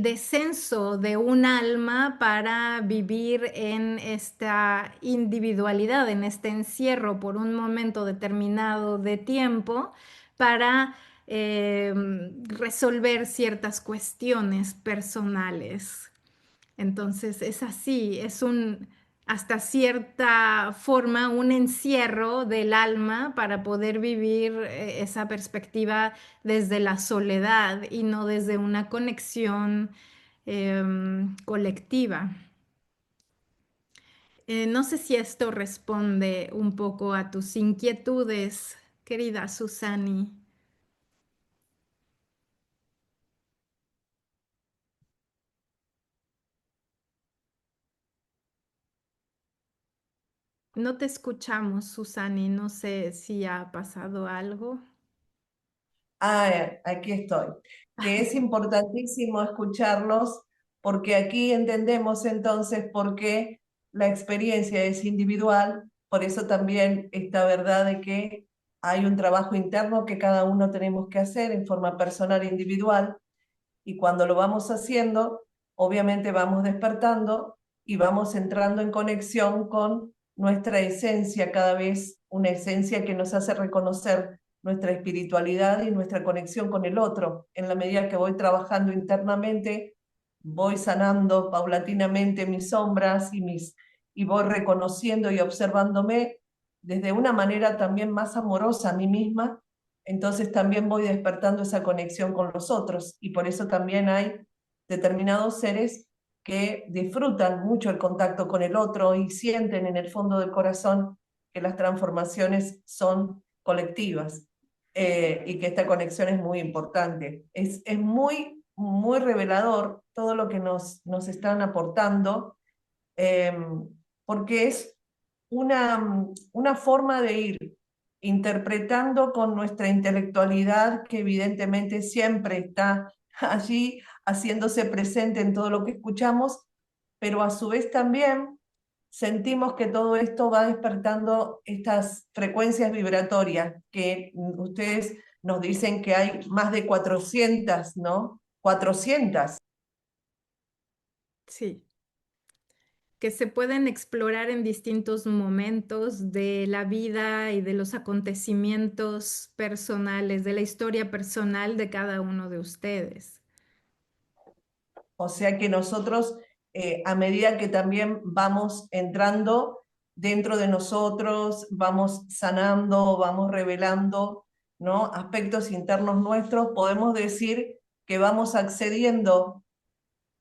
descenso de un alma para vivir en esta individualidad, en este encierro por un momento determinado de tiempo para resolver ciertas cuestiones personales. Entonces es así, hasta cierta forma, un encierro del alma para poder vivir esa perspectiva desde la soledad y no desde una conexión colectiva. No sé si esto responde un poco a tus inquietudes, querida Susani. No te escuchamos, Susani, no sé si ha pasado algo. Aquí estoy. Que es importantísimo escucharlos porque aquí entendemos entonces por qué la experiencia es individual, por eso también esta verdad de que hay un trabajo interno que cada uno tenemos que hacer en forma personal e individual, y cuando lo vamos haciendo, obviamente vamos despertando y vamos entrando en conexión con nuestra esencia cada vez, una esencia que nos hace reconocer nuestra espiritualidad y nuestra conexión con el otro. En la medida que voy trabajando internamente, voy sanando paulatinamente mis sombras y voy reconociendo y observándome desde una manera también más amorosa a mí misma. Entonces también voy despertando esa conexión con los otros, y por eso también hay determinados seres que disfrutan mucho el contacto con el otro y sienten en el fondo del corazón que las transformaciones son colectivas, y que esta conexión es muy importante. Es muy, muy revelador todo lo que nos están aportando, eh, porque es una forma de ir interpretando con nuestra intelectualidad, que evidentemente siempre está allí haciéndose presente en todo lo que escuchamos, pero a su vez también sentimos que todo esto va despertando estas frecuencias vibratorias, que ustedes nos dicen que hay más de 400, ¿no? 400. Sí, que se pueden explorar en distintos momentos de la vida y de los acontecimientos personales, de la historia personal de cada uno de ustedes. O sea que nosotros, a medida que también vamos entrando dentro de nosotros, vamos sanando, vamos revelando, ¿no? Aspectos internos nuestros, podemos decir que vamos accediendo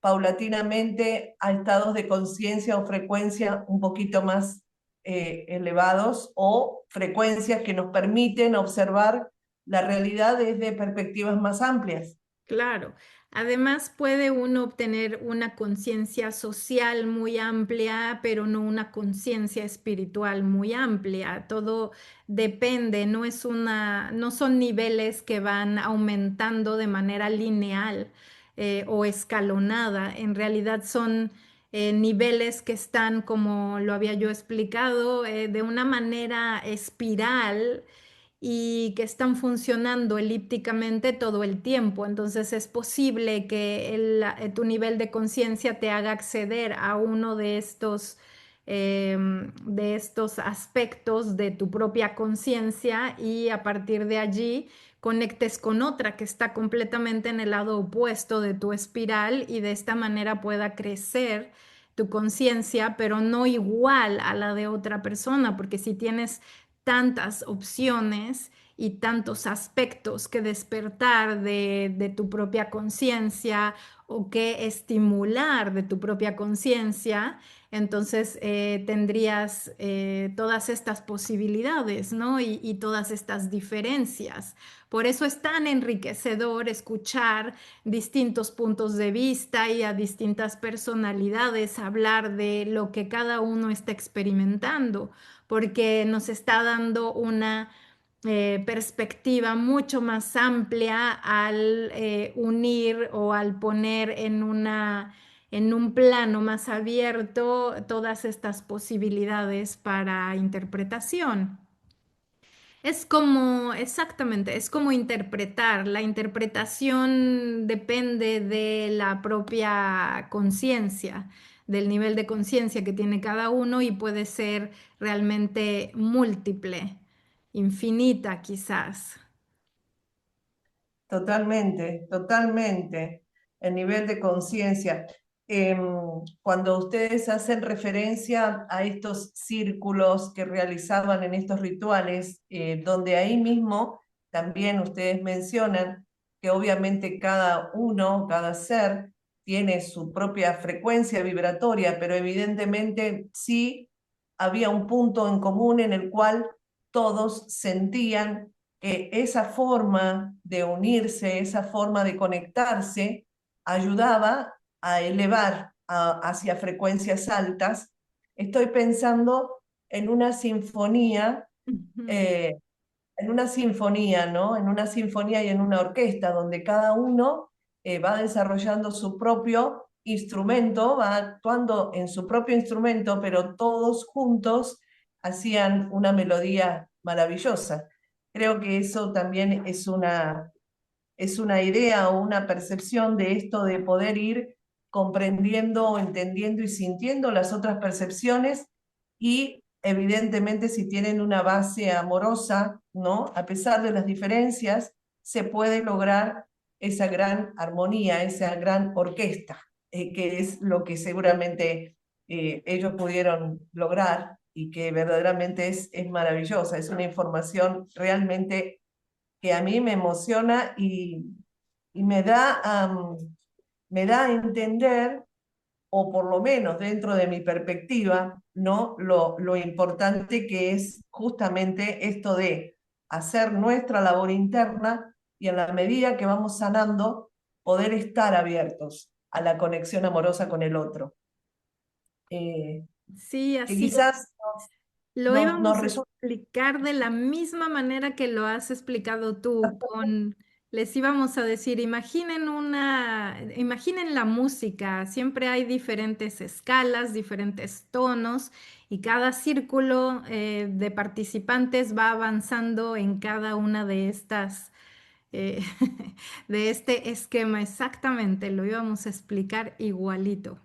paulatinamente a estados de conciencia o frecuencia un poquito más elevados o frecuencias que nos permiten observar la realidad desde perspectivas más amplias. Claro. Además, puede uno obtener una conciencia social muy amplia, pero no una conciencia espiritual muy amplia. Todo depende, no son niveles que van aumentando de manera lineal o escalonada. En realidad son niveles que están, como lo había yo explicado, de una manera espiral y que están funcionando elípticamente todo el tiempo. Entonces es posible que tu nivel de conciencia te haga acceder a uno de estos aspectos de tu propia conciencia y a partir de allí conectes con otra que está completamente en el lado opuesto de tu espiral y de esta manera pueda crecer tu conciencia, pero no igual a la de otra persona, porque si tienes tantas opciones y tantos aspectos que despertar de tu propia conciencia o que estimular de tu propia conciencia, entonces tendrías todas estas posibilidades, ¿no? Y todas estas diferencias. Por eso es tan enriquecedor escuchar distintos puntos de vista y a distintas personalidades hablar de lo que cada uno está experimentando porque nos está dando una perspectiva mucho más amplia al unir o al poner en un plano más abierto todas estas posibilidades para interpretación. Es como, exactamente, es como interpretar. La interpretación depende de la propia conciencia, del nivel de conciencia que tiene cada uno y puede ser realmente múltiple, infinita quizás. Totalmente, totalmente. El nivel de conciencia. Em, Cuando ustedes hacen referencia a estos círculos que realizaban en estos rituales, donde ahí mismo también ustedes mencionan que obviamente cada uno, cada ser, tiene su propia frecuencia vibratoria, pero evidentemente sí había un punto en común en el cual todos sentían que esa forma de unirse, esa forma de conectarse, ayudaba a elevar hacia frecuencias altas. Estoy pensando en una sinfonía, Ujú. eh, ¿no? En una sinfonía y en una orquesta, donde cada uno va desarrollando su propio instrumento, va actuando en su propio instrumento, pero todos juntos hacían una melodía maravillosa. Creo que eso también es una idea o una percepción de esto de poder ir comprendiendo, entendiendo y sintiendo las otras percepciones y evidentemente si tienen una base amorosa, ¿no? A pesar de las diferencias, se puede lograr esa gran armonía, esa gran orquesta, que es lo que seguramente ellos pudieron lograr y que verdaderamente es maravillosa, es una información realmente que a mí me emociona y me da a entender, o por lo menos dentro de mi perspectiva, ¿no? Lo importante que es justamente esto de hacer nuestra labor interna y en la medida que vamos sanando, poder estar abiertos a la conexión amorosa con el otro. Eh, Sí, que así es. quizás Lo nos íbamos a resulta. explicar de la misma manera que lo has explicado tú, con les íbamos a decir, imaginen la música, siempre hay diferentes escalas, diferentes tonos y cada círculo de participantes va avanzando en cada una de estas, eh, de este esquema exactamente, lo íbamos a explicar igualito.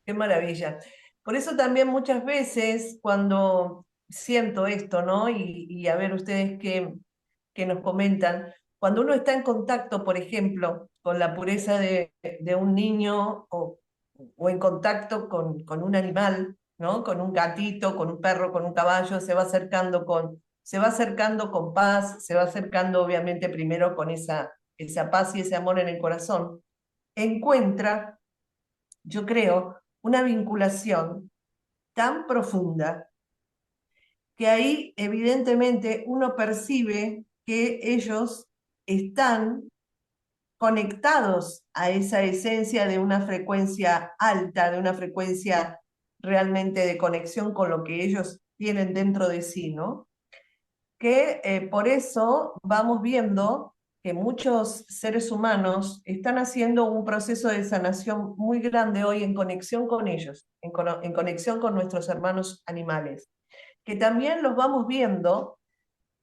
Qué maravilla. Por eso también muchas veces cuando siento esto, ¿no? Y a ver ustedes qué nos comentan, cuando uno está en contacto, por ejemplo, con la pureza de un niño o en contacto con un animal, ¿no? Con un gatito, con un perro, con un caballo, se va acercando con paz, se va acercando obviamente primero con esa paz y ese amor en el corazón, encuentra, yo creo, una vinculación tan profunda que ahí evidentemente uno percibe que ellos están conectados a esa esencia de una frecuencia alta, de una frecuencia realmente de conexión con lo que ellos tienen dentro de sí, ¿no? Que por eso vamos viendo que muchos seres humanos están haciendo un proceso de sanación muy grande hoy en conexión con ellos, en conexión con nuestros hermanos animales, que también los vamos viendo,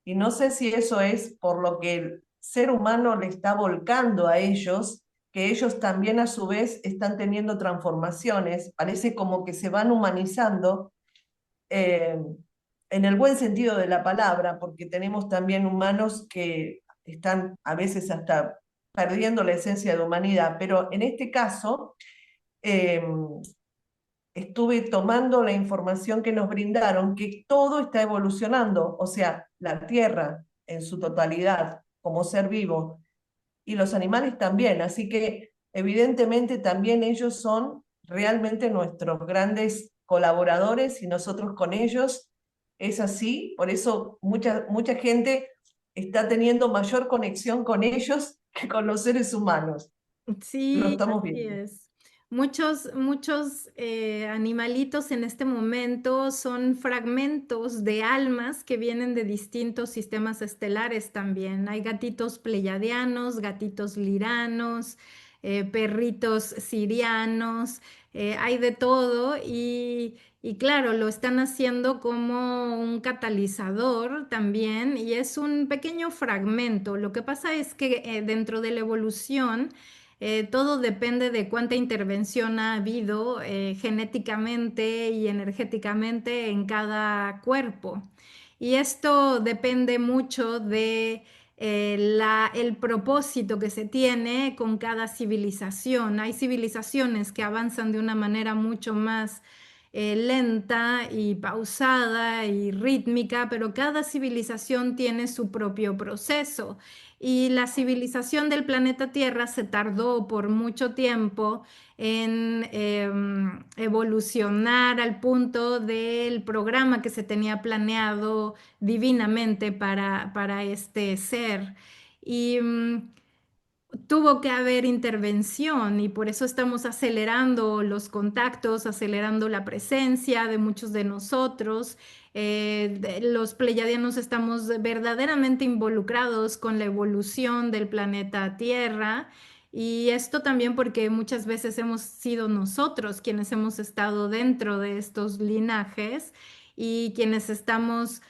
y no sé si eso es por lo que el ser humano le está volcando a ellos, que ellos también a su vez están teniendo transformaciones, parece como que se van humanizando, eh, en el buen sentido de la palabra, porque tenemos también humanos que están a veces hasta perdiendo la esencia de humanidad, pero en este caso eh, estuve tomando la información que nos brindaron, que todo está evolucionando, o sea, la Tierra en su totalidad como ser vivo y los animales también, así que evidentemente también ellos son realmente nuestros grandes colaboradores y nosotros con ellos es así, por eso mucha gente está teniendo mayor conexión con ellos que con los seres humanos. Lo Sí, estamos así viendo. es. Muchos animalitos en este momento son fragmentos de almas que vienen de distintos sistemas estelares también. Hay gatitos pleyadianos, gatitos liranos, perritos sirianos, hay de todo y claro, lo están haciendo como un catalizador también y es un pequeño fragmento. Lo que pasa es que dentro de la evolución, todo depende de cuánta intervención ha habido genéticamente y energéticamente en cada cuerpo. Y esto depende mucho de el propósito que se tiene con cada civilización. Hay civilizaciones que avanzan de una manera mucho más lenta y pausada y rítmica, pero cada civilización tiene su propio proceso. Y la civilización del planeta Tierra se tardó por mucho tiempo en evolucionar al punto del programa que se tenía planeado divinamente para este ser. Y tuvo que haber intervención y por eso estamos acelerando los contactos, acelerando la presencia de muchos de nosotros. Los pleyadianos estamos verdaderamente involucrados con la evolución del planeta Tierra y esto también porque muchas veces hemos sido nosotros quienes hemos estado dentro de estos linajes y quienes estamos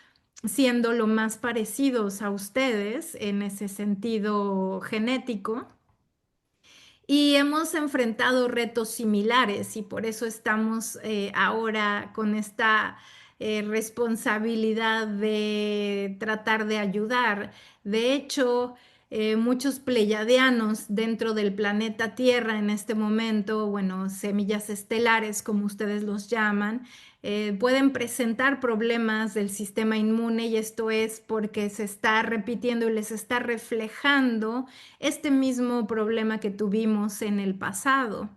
siendo lo más parecidos a ustedes en ese sentido genético. Y hemos enfrentado retos similares y por eso estamos ahora con esta responsabilidad de tratar de ayudar. De hecho, muchos pleyadianos dentro del planeta Tierra en este momento, bueno, semillas estelares como ustedes los llaman, pueden presentar problemas del sistema inmune y esto es porque se está repitiendo y les está reflejando este mismo problema que tuvimos en el pasado.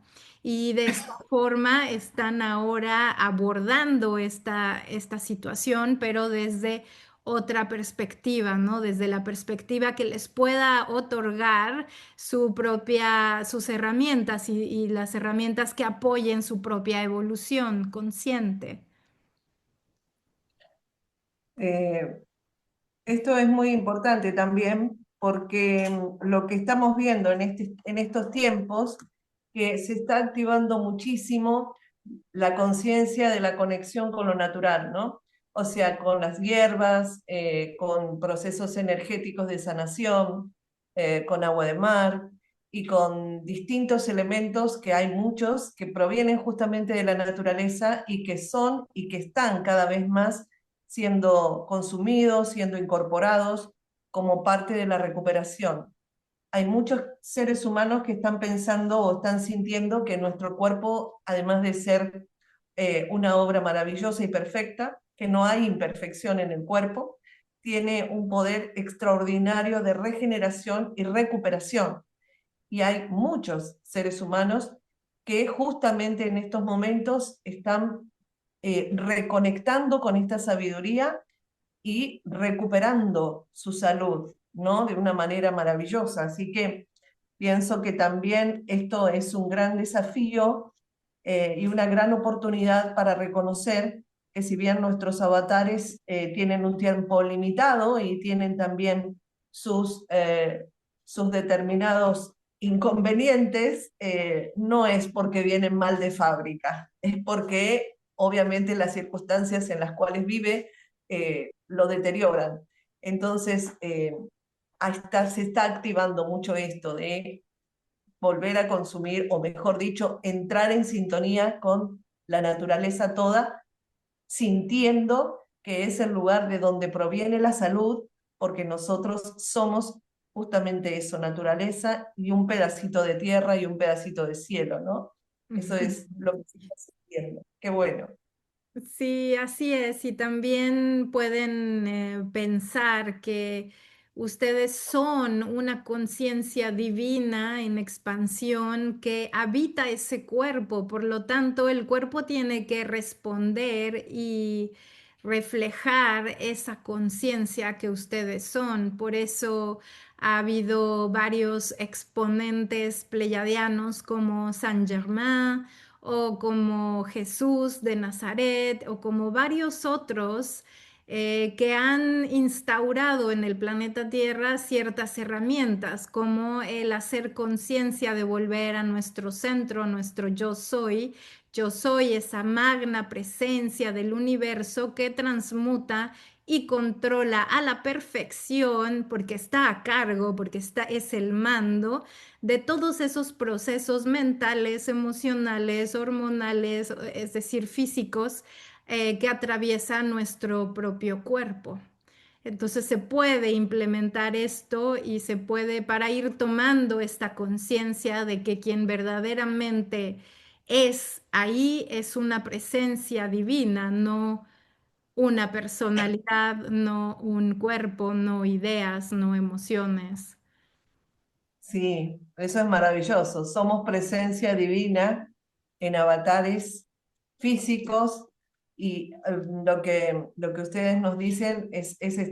Y de esta forma están ahora abordando esta situación, pero desde otra perspectiva, ¿no? Desde la perspectiva que les pueda otorgar sus herramientas y las herramientas que apoyen su propia evolución consciente. Eh, Esto es muy importante también porque lo que estamos viendo en estos tiempos, que se está activando muchísimo la conciencia de la conexión con lo natural, ¿no? O sea, con las hierbas, con procesos energéticos de sanación, con agua de mar y con distintos elementos, que hay muchos que provienen justamente de la naturaleza y que son y que están cada vez más siendo consumidos, siendo incorporados como parte de la recuperación. Hay muchos seres humanos que están pensando o están sintiendo que nuestro cuerpo, además de ser una obra maravillosa y perfecta, que no hay imperfección en el cuerpo, tiene un poder extraordinario de regeneración y recuperación. Y hay muchos seres humanos que justamente en estos momentos están reconectando con esta sabiduría y recuperando su salud, ¿no? De una manera maravillosa. Así que pienso que también esto es un gran desafío y una gran oportunidad para reconocer que si bien nuestros avatares tienen un tiempo limitado y tienen también sus determinados inconvenientes, no es porque vienen mal de fábrica, es porque obviamente las circunstancias en las cuales vive lo deterioran. Entonces, se está activando mucho esto de volver a consumir, o mejor dicho, entrar en sintonía con la naturaleza toda, sintiendo que es el lugar de donde proviene la salud, porque nosotros somos justamente eso, naturaleza y un pedacito de tierra y un pedacito de cielo, ¿no? Eso es lo que se está sintiendo. Qué bueno. Sí, así es. Y también pueden pensar que ustedes son una conciencia divina en expansión que habita ese cuerpo. Por lo tanto, el cuerpo tiene que responder y reflejar esa conciencia que ustedes son. Por eso ha habido varios exponentes pleyadianos como Saint Germain o como Jesús de Nazaret, o como varios otros que han instaurado en el planeta Tierra ciertas herramientas, como el hacer conciencia de volver a nuestro centro, a nuestro yo soy. Yo soy esa magna presencia del universo que transmuta y controla a la perfección, porque está a cargo, porque es el mando de todos esos procesos mentales, emocionales, hormonales, es decir, físicos, que atraviesan nuestro propio cuerpo. Entonces se puede implementar esto y se puede, para ir tomando esta conciencia de que quien verdaderamente es ahí es una presencia divina, no una personalidad, no un cuerpo, no ideas, no emociones. Sí, eso es maravilloso. Somos presencia divina en avatares físicos y lo que ustedes nos dicen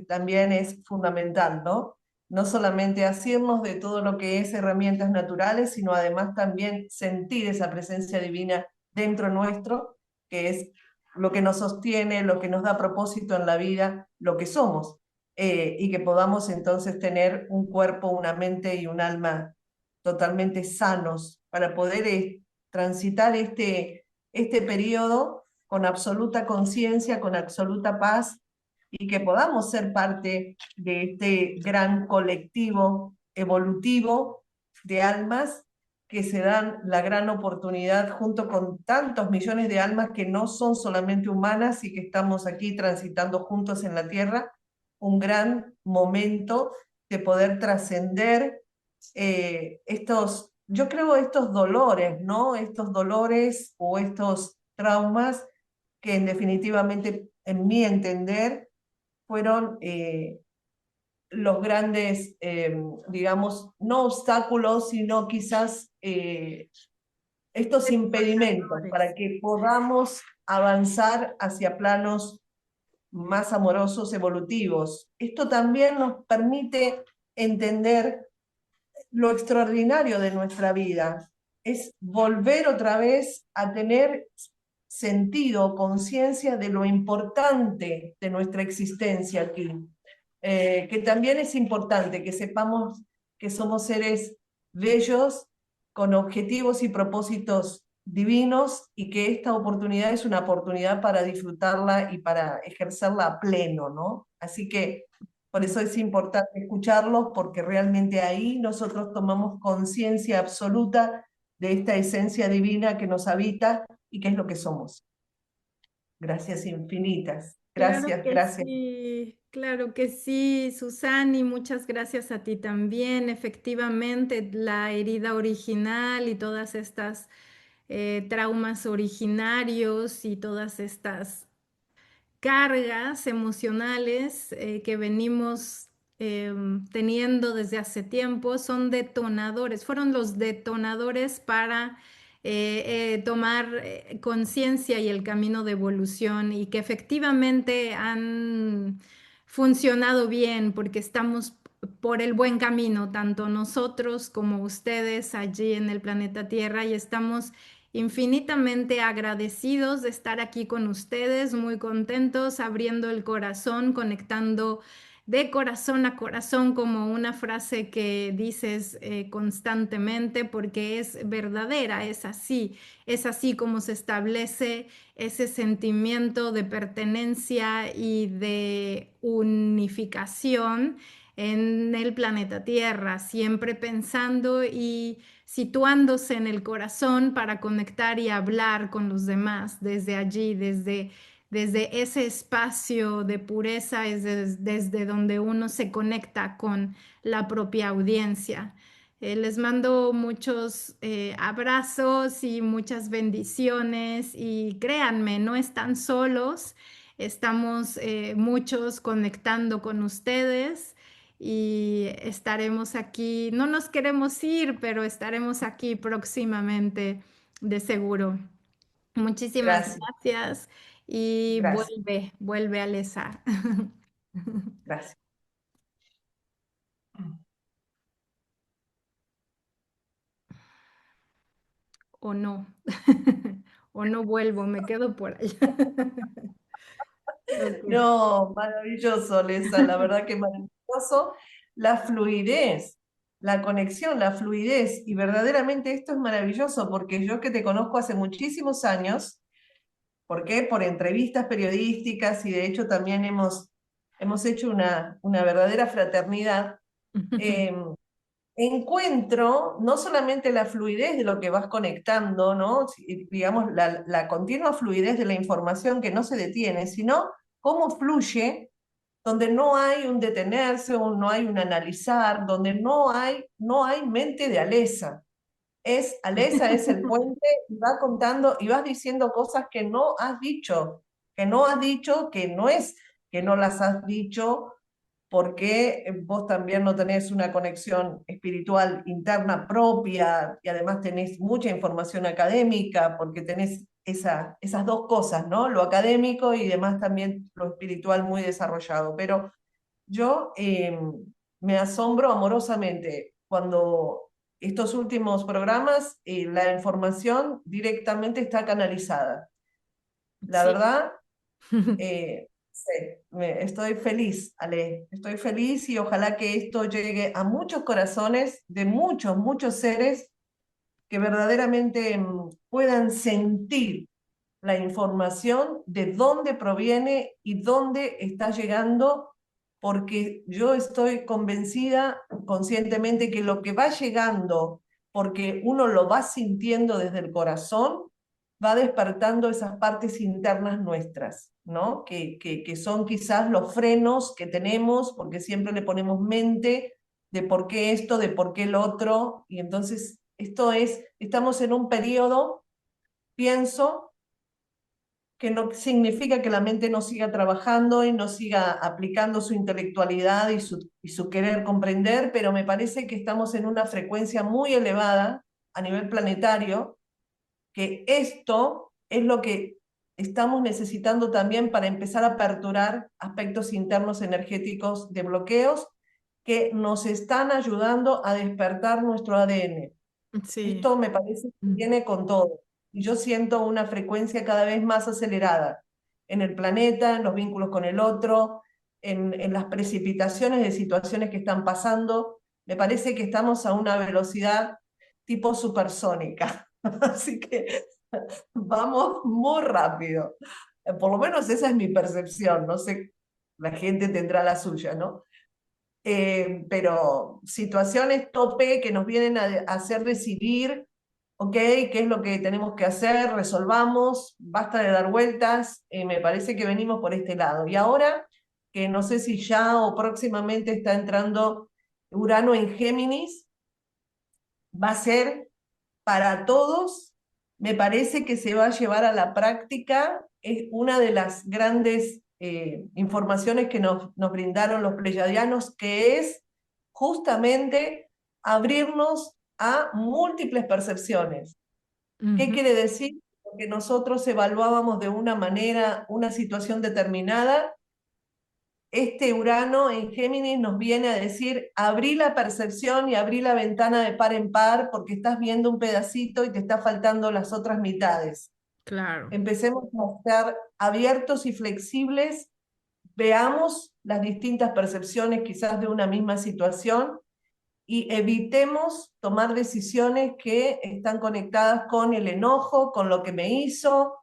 también es fundamental, ¿no? No solamente asirnos de todo lo que es herramientas naturales, sino además también sentir esa presencia divina dentro nuestro, que es lo que nos sostiene, lo que nos da propósito en la vida, lo que somos y que podamos entonces tener un cuerpo, una mente y un alma totalmente sanos para poder transitar este periodo con absoluta conciencia, con absoluta paz y que podamos ser parte de este gran colectivo evolutivo de almas que se dan la gran oportunidad junto con tantos millones de almas que no son solamente humanas y que estamos aquí transitando juntos en la Tierra, un gran momento de poder trascender yo creo, estos dolores, ¿no? Estos dolores o estos traumas que definitivamente, en mi entender, fueron los grandes, digamos, no obstáculos, sino quizás estos impedimentos para que podamos avanzar hacia planos más amorosos, evolutivos. Esto también nos permite entender lo extraordinario de nuestra vida, es volver otra vez a tener sentido, conciencia de lo importante de nuestra existencia aquí. que también es importante que sepamos que somos seres bellos, con objetivos y propósitos divinos, y que esta oportunidad es una oportunidad para disfrutarla y para ejercerla a pleno, ¿no? Así que por eso es importante escucharlos, porque realmente ahí nosotros tomamos conciencia absoluta de esta esencia divina que nos habita y que es lo que somos. Gracias infinitas. Gracias, gracias. Claro que sí, Susani, muchas gracias a ti también. Efectivamente, la herida original y todas estas traumas originarios y todas estas cargas emocionales que venimos teniendo desde hace tiempo son detonadores, fueron los detonadores para tomar conciencia y el camino de evolución y que efectivamente han funcionado bien porque estamos por el buen camino, tanto nosotros como ustedes allí en el planeta Tierra y estamos infinitamente agradecidos de estar aquí con ustedes, muy contentos, abriendo el corazón, conectando de corazón a corazón como una frase que dices constantemente porque es verdadera, es así como se establece ese sentimiento de pertenencia y de unificación en el planeta Tierra, siempre pensando y situándose en el corazón para conectar y hablar con los demás desde allí, desde ese espacio de pureza, es desde donde uno se conecta con la propia audiencia. Les mando muchos abrazos y muchas bendiciones y créanme, no están solos, estamos muchos conectando con ustedes y estaremos aquí. No nos queremos ir, pero estaremos aquí próximamente, de seguro. Muchísimas Gracias, gracias y gracias, vuelve a Alesa. gracias. O no, o no vuelvo, me quedo por allá. Ok. No, maravilloso, Lesa, la verdad que maravilloso. La fluidez, la conexión, la fluidez, y verdaderamente esto es maravilloso, porque yo que te conozco hace muchísimos años, ¿por qué? Por entrevistas periodísticas, y de hecho también hemos hecho una verdadera fraternidad. eh, Encuentro no solamente la fluidez de lo que vas conectando, ¿no? Digamos, la continua fluidez de la información que no se detiene, sino cómo fluye, donde no hay un detenerse, o no hay un analizar, donde no hay mente de Alesa. Alesa es el puente, y va contando y vas diciendo cosas que no has dicho, que no es que no las has dicho porque vos también no tenés una conexión espiritual interna propia, y además tenés mucha información académica, porque tenés esas dos cosas, ¿no? Lo académico y demás también lo espiritual muy desarrollado. Pero yo me asombro amorosamente cuando estos últimos programas, la información directamente está canalizada. La Sí. verdad, sí, estoy feliz, Ale, estoy feliz, y ojalá que esto llegue a muchos corazones de muchos, muchos seres que verdaderamente puedan sentir la información de dónde proviene y dónde está llegando, porque yo estoy convencida conscientemente que lo que va llegando, porque uno lo va sintiendo desde el corazón, va despertando esas partes internas nuestras, ¿no? Que son quizás los frenos que tenemos, porque siempre le ponemos mente de por qué esto, de por qué el otro, y entonces estamos en un periodo, pienso, que no significa que la mente no siga trabajando y no siga aplicando su intelectualidad y su querer comprender, pero me parece que estamos en una frecuencia muy elevada a nivel planetario, que esto es lo que estamos necesitando también para empezar a aperturar aspectos internos energéticos de bloqueos que nos están ayudando a despertar nuestro ADN. Sí. Esto me parece que viene con todo. Y yo siento una frecuencia cada vez más acelerada en el planeta, en los vínculos con el otro. en las precipitaciones de situaciones que están pasando. Me parece que estamos a una velocidad tipo supersónica, así que vamos muy rápido. Por lo menos esa es mi percepción, no sé, la gente tendrá la suya, ¿no? Pero situaciones tope que nos vienen a hacer decidir, ok, qué es lo que tenemos que hacer, resolvamos, basta de dar vueltas, me parece que venimos por este lado. Y ahora, que no sé si ya o próximamente está entrando Urano en Géminis, va a ser para todos, me parece que se va a llevar a la práctica, es una de las grandes informaciones que nos brindaron los pleyadianos, que es justamente abrirnos a múltiples percepciones. ¿Qué Ujú. quiere decir? Que nosotros evaluábamos de una manera una situación determinada. Este Urano en Géminis nos viene a decir, abrí la percepción y abrí la ventana de par en par porque estás viendo un pedacito y te está faltando las otras mitades. Claro. Empecemos a estar abiertos y flexibles, veamos las distintas percepciones quizás de una misma situación y evitemos tomar decisiones que están conectadas con el enojo, con lo que me hizo,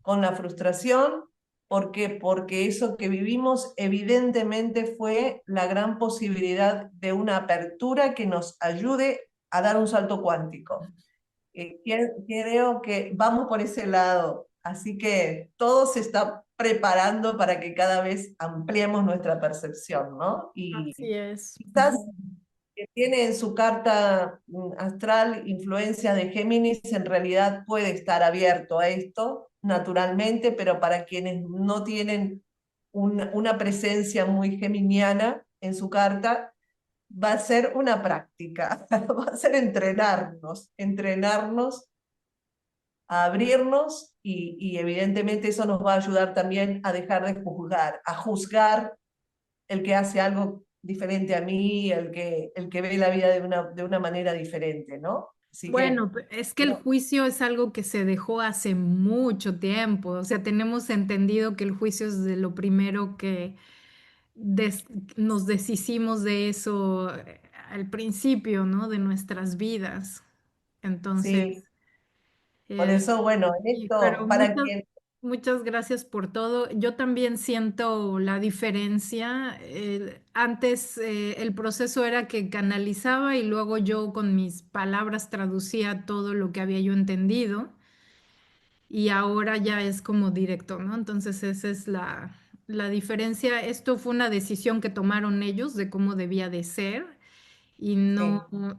con la frustración. ¿Por qué? Porque eso que vivimos evidentemente fue la gran posibilidad de una apertura que nos ayude a dar un salto cuántico. Creo que vamos por ese lado, así que todo se está preparando para que cada vez ampliemos nuestra percepción, ¿no? Y Así es. quizás que tiene en su carta astral influencia de Géminis, en realidad puede estar abierto a esto naturalmente, pero para quienes no tienen una presencia muy geminiana en su carta, va a ser una práctica, va a ser entrenarnos a abrirnos y evidentemente eso nos va a ayudar también a dejar de juzgar, a juzgar el que hace algo diferente a mí, el que ve la vida de una manera diferente, ¿no? Así que, Bueno, es que el juicio es algo que se dejó hace mucho tiempo. O sea, tenemos entendido que el juicio es de lo primero que des- nos deshicimos de eso al principio, ¿no? De nuestras vidas. Entonces, sí, por eh, eso, bueno, en sí, pero esto, para que, muchas gracias por todo. Yo también siento la diferencia. Antes el proceso era que canalizaba y luego yo con mis palabras traducía todo lo que había yo entendido y ahora ya es como directo, ¿no? Entonces esa es la diferencia. Esto fue una decisión que tomaron ellos de cómo debía de ser sí,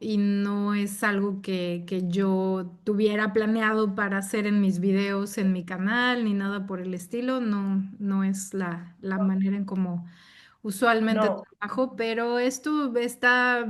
y no es algo que yo tuviera planeado para hacer en mis videos, en mi canal, ni nada por el estilo. No, no es la manera en cómo usualmente no, trabajo, pero esto está,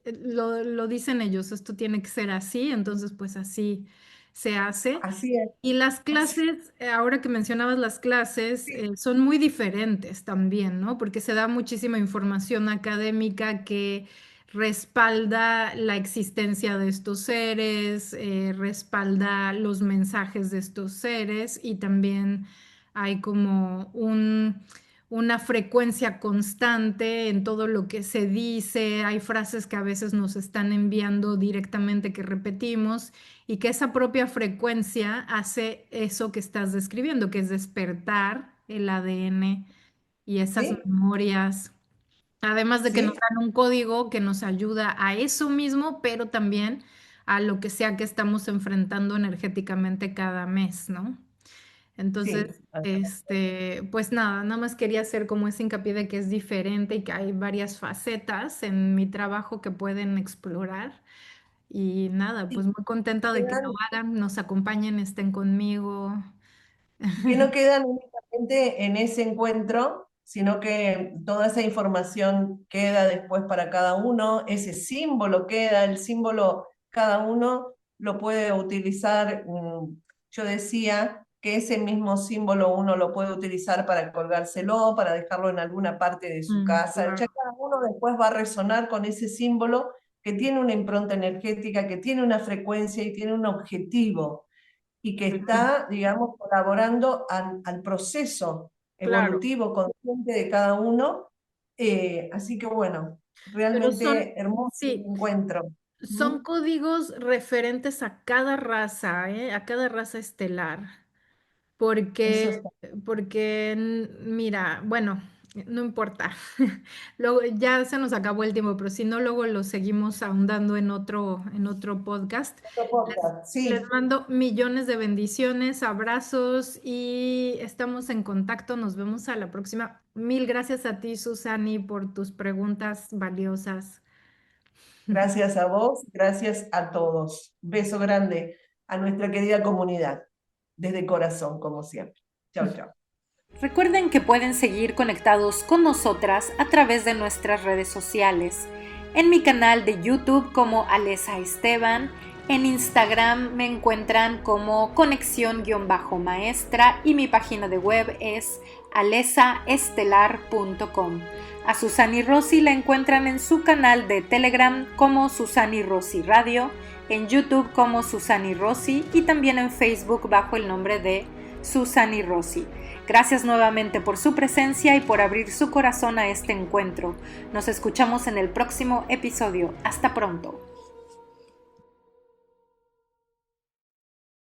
lo dicen ellos, esto tiene que ser así, entonces pues así se hace. así es, Y las así, clases, ahora que mencionabas las clases, sí, son muy diferentes también, ¿no? Porque se da muchísima información académica que respalda la existencia de estos seres, respalda los mensajes de estos seres y también hay como una frecuencia constante en todo lo que se dice, hay frases que a veces nos están enviando directamente que repetimos y que esa propia frecuencia hace eso que estás describiendo, que es despertar el ADN y esas sí, memorias. Además de que nos sí, dan un código que nos ayuda a eso mismo, pero también a lo que sea que estamos enfrentando energéticamente cada mes, ¿no? Entonces, sí. pues nada más quería hacer como ese hincapié de que es diferente y que hay varias facetas en mi trabajo que pueden explorar. Y nada, pues Sí, muy contenta de que lo quedan hagan, nos acompañen, estén conmigo. que no quedan únicamente en ese encuentro, sino que toda esa información queda después para cada uno, ese símbolo queda, el símbolo cada uno lo puede utilizar. Yo decía que ese mismo símbolo uno lo puede utilizar para colgárselo, para dejarlo en alguna parte de su casa. Ya Claro. cada uno después va a resonar con ese símbolo que tiene una impronta energética, que tiene una frecuencia y tiene un objetivo y que Ujú. está, digamos, colaborando al proceso Claro, evolutivo, consciente de cada uno. Así que bueno, pero son, realmente hermoso el sí, encuentro. son Ujú. códigos referentes a cada raza, ¿eh? A cada raza estelar. Porque, Eso está. mira, bueno, no importa. Luego ya se nos acabó el tiempo, pero si no, luego lo seguimos ahondando en otro podcast. Otro Les, podcast, les sí. mando millones de bendiciones, abrazos y estamos en contacto. Nos vemos a la próxima. Mil gracias a ti, Susani, por tus preguntas valiosas. Gracias a vos, gracias a todos. Beso grande a nuestra querida comunidad, desde corazón, como siempre. Chao, chao. Recuerden que pueden seguir conectados con nosotras a través de nuestras redes sociales. En mi canal de YouTube como Alesa Esteban, en Instagram me encuentran como conexión-maestra y mi página de web es alesaestelar.com. A Susani Rossi la encuentran en su canal de Telegram como Susani Rossi Radio, en YouTube como Susani Rossi y también en Facebook bajo el nombre de Susani Rossi. Gracias nuevamente por su presencia y por abrir su corazón a este encuentro. Nos escuchamos en el próximo episodio. Hasta pronto.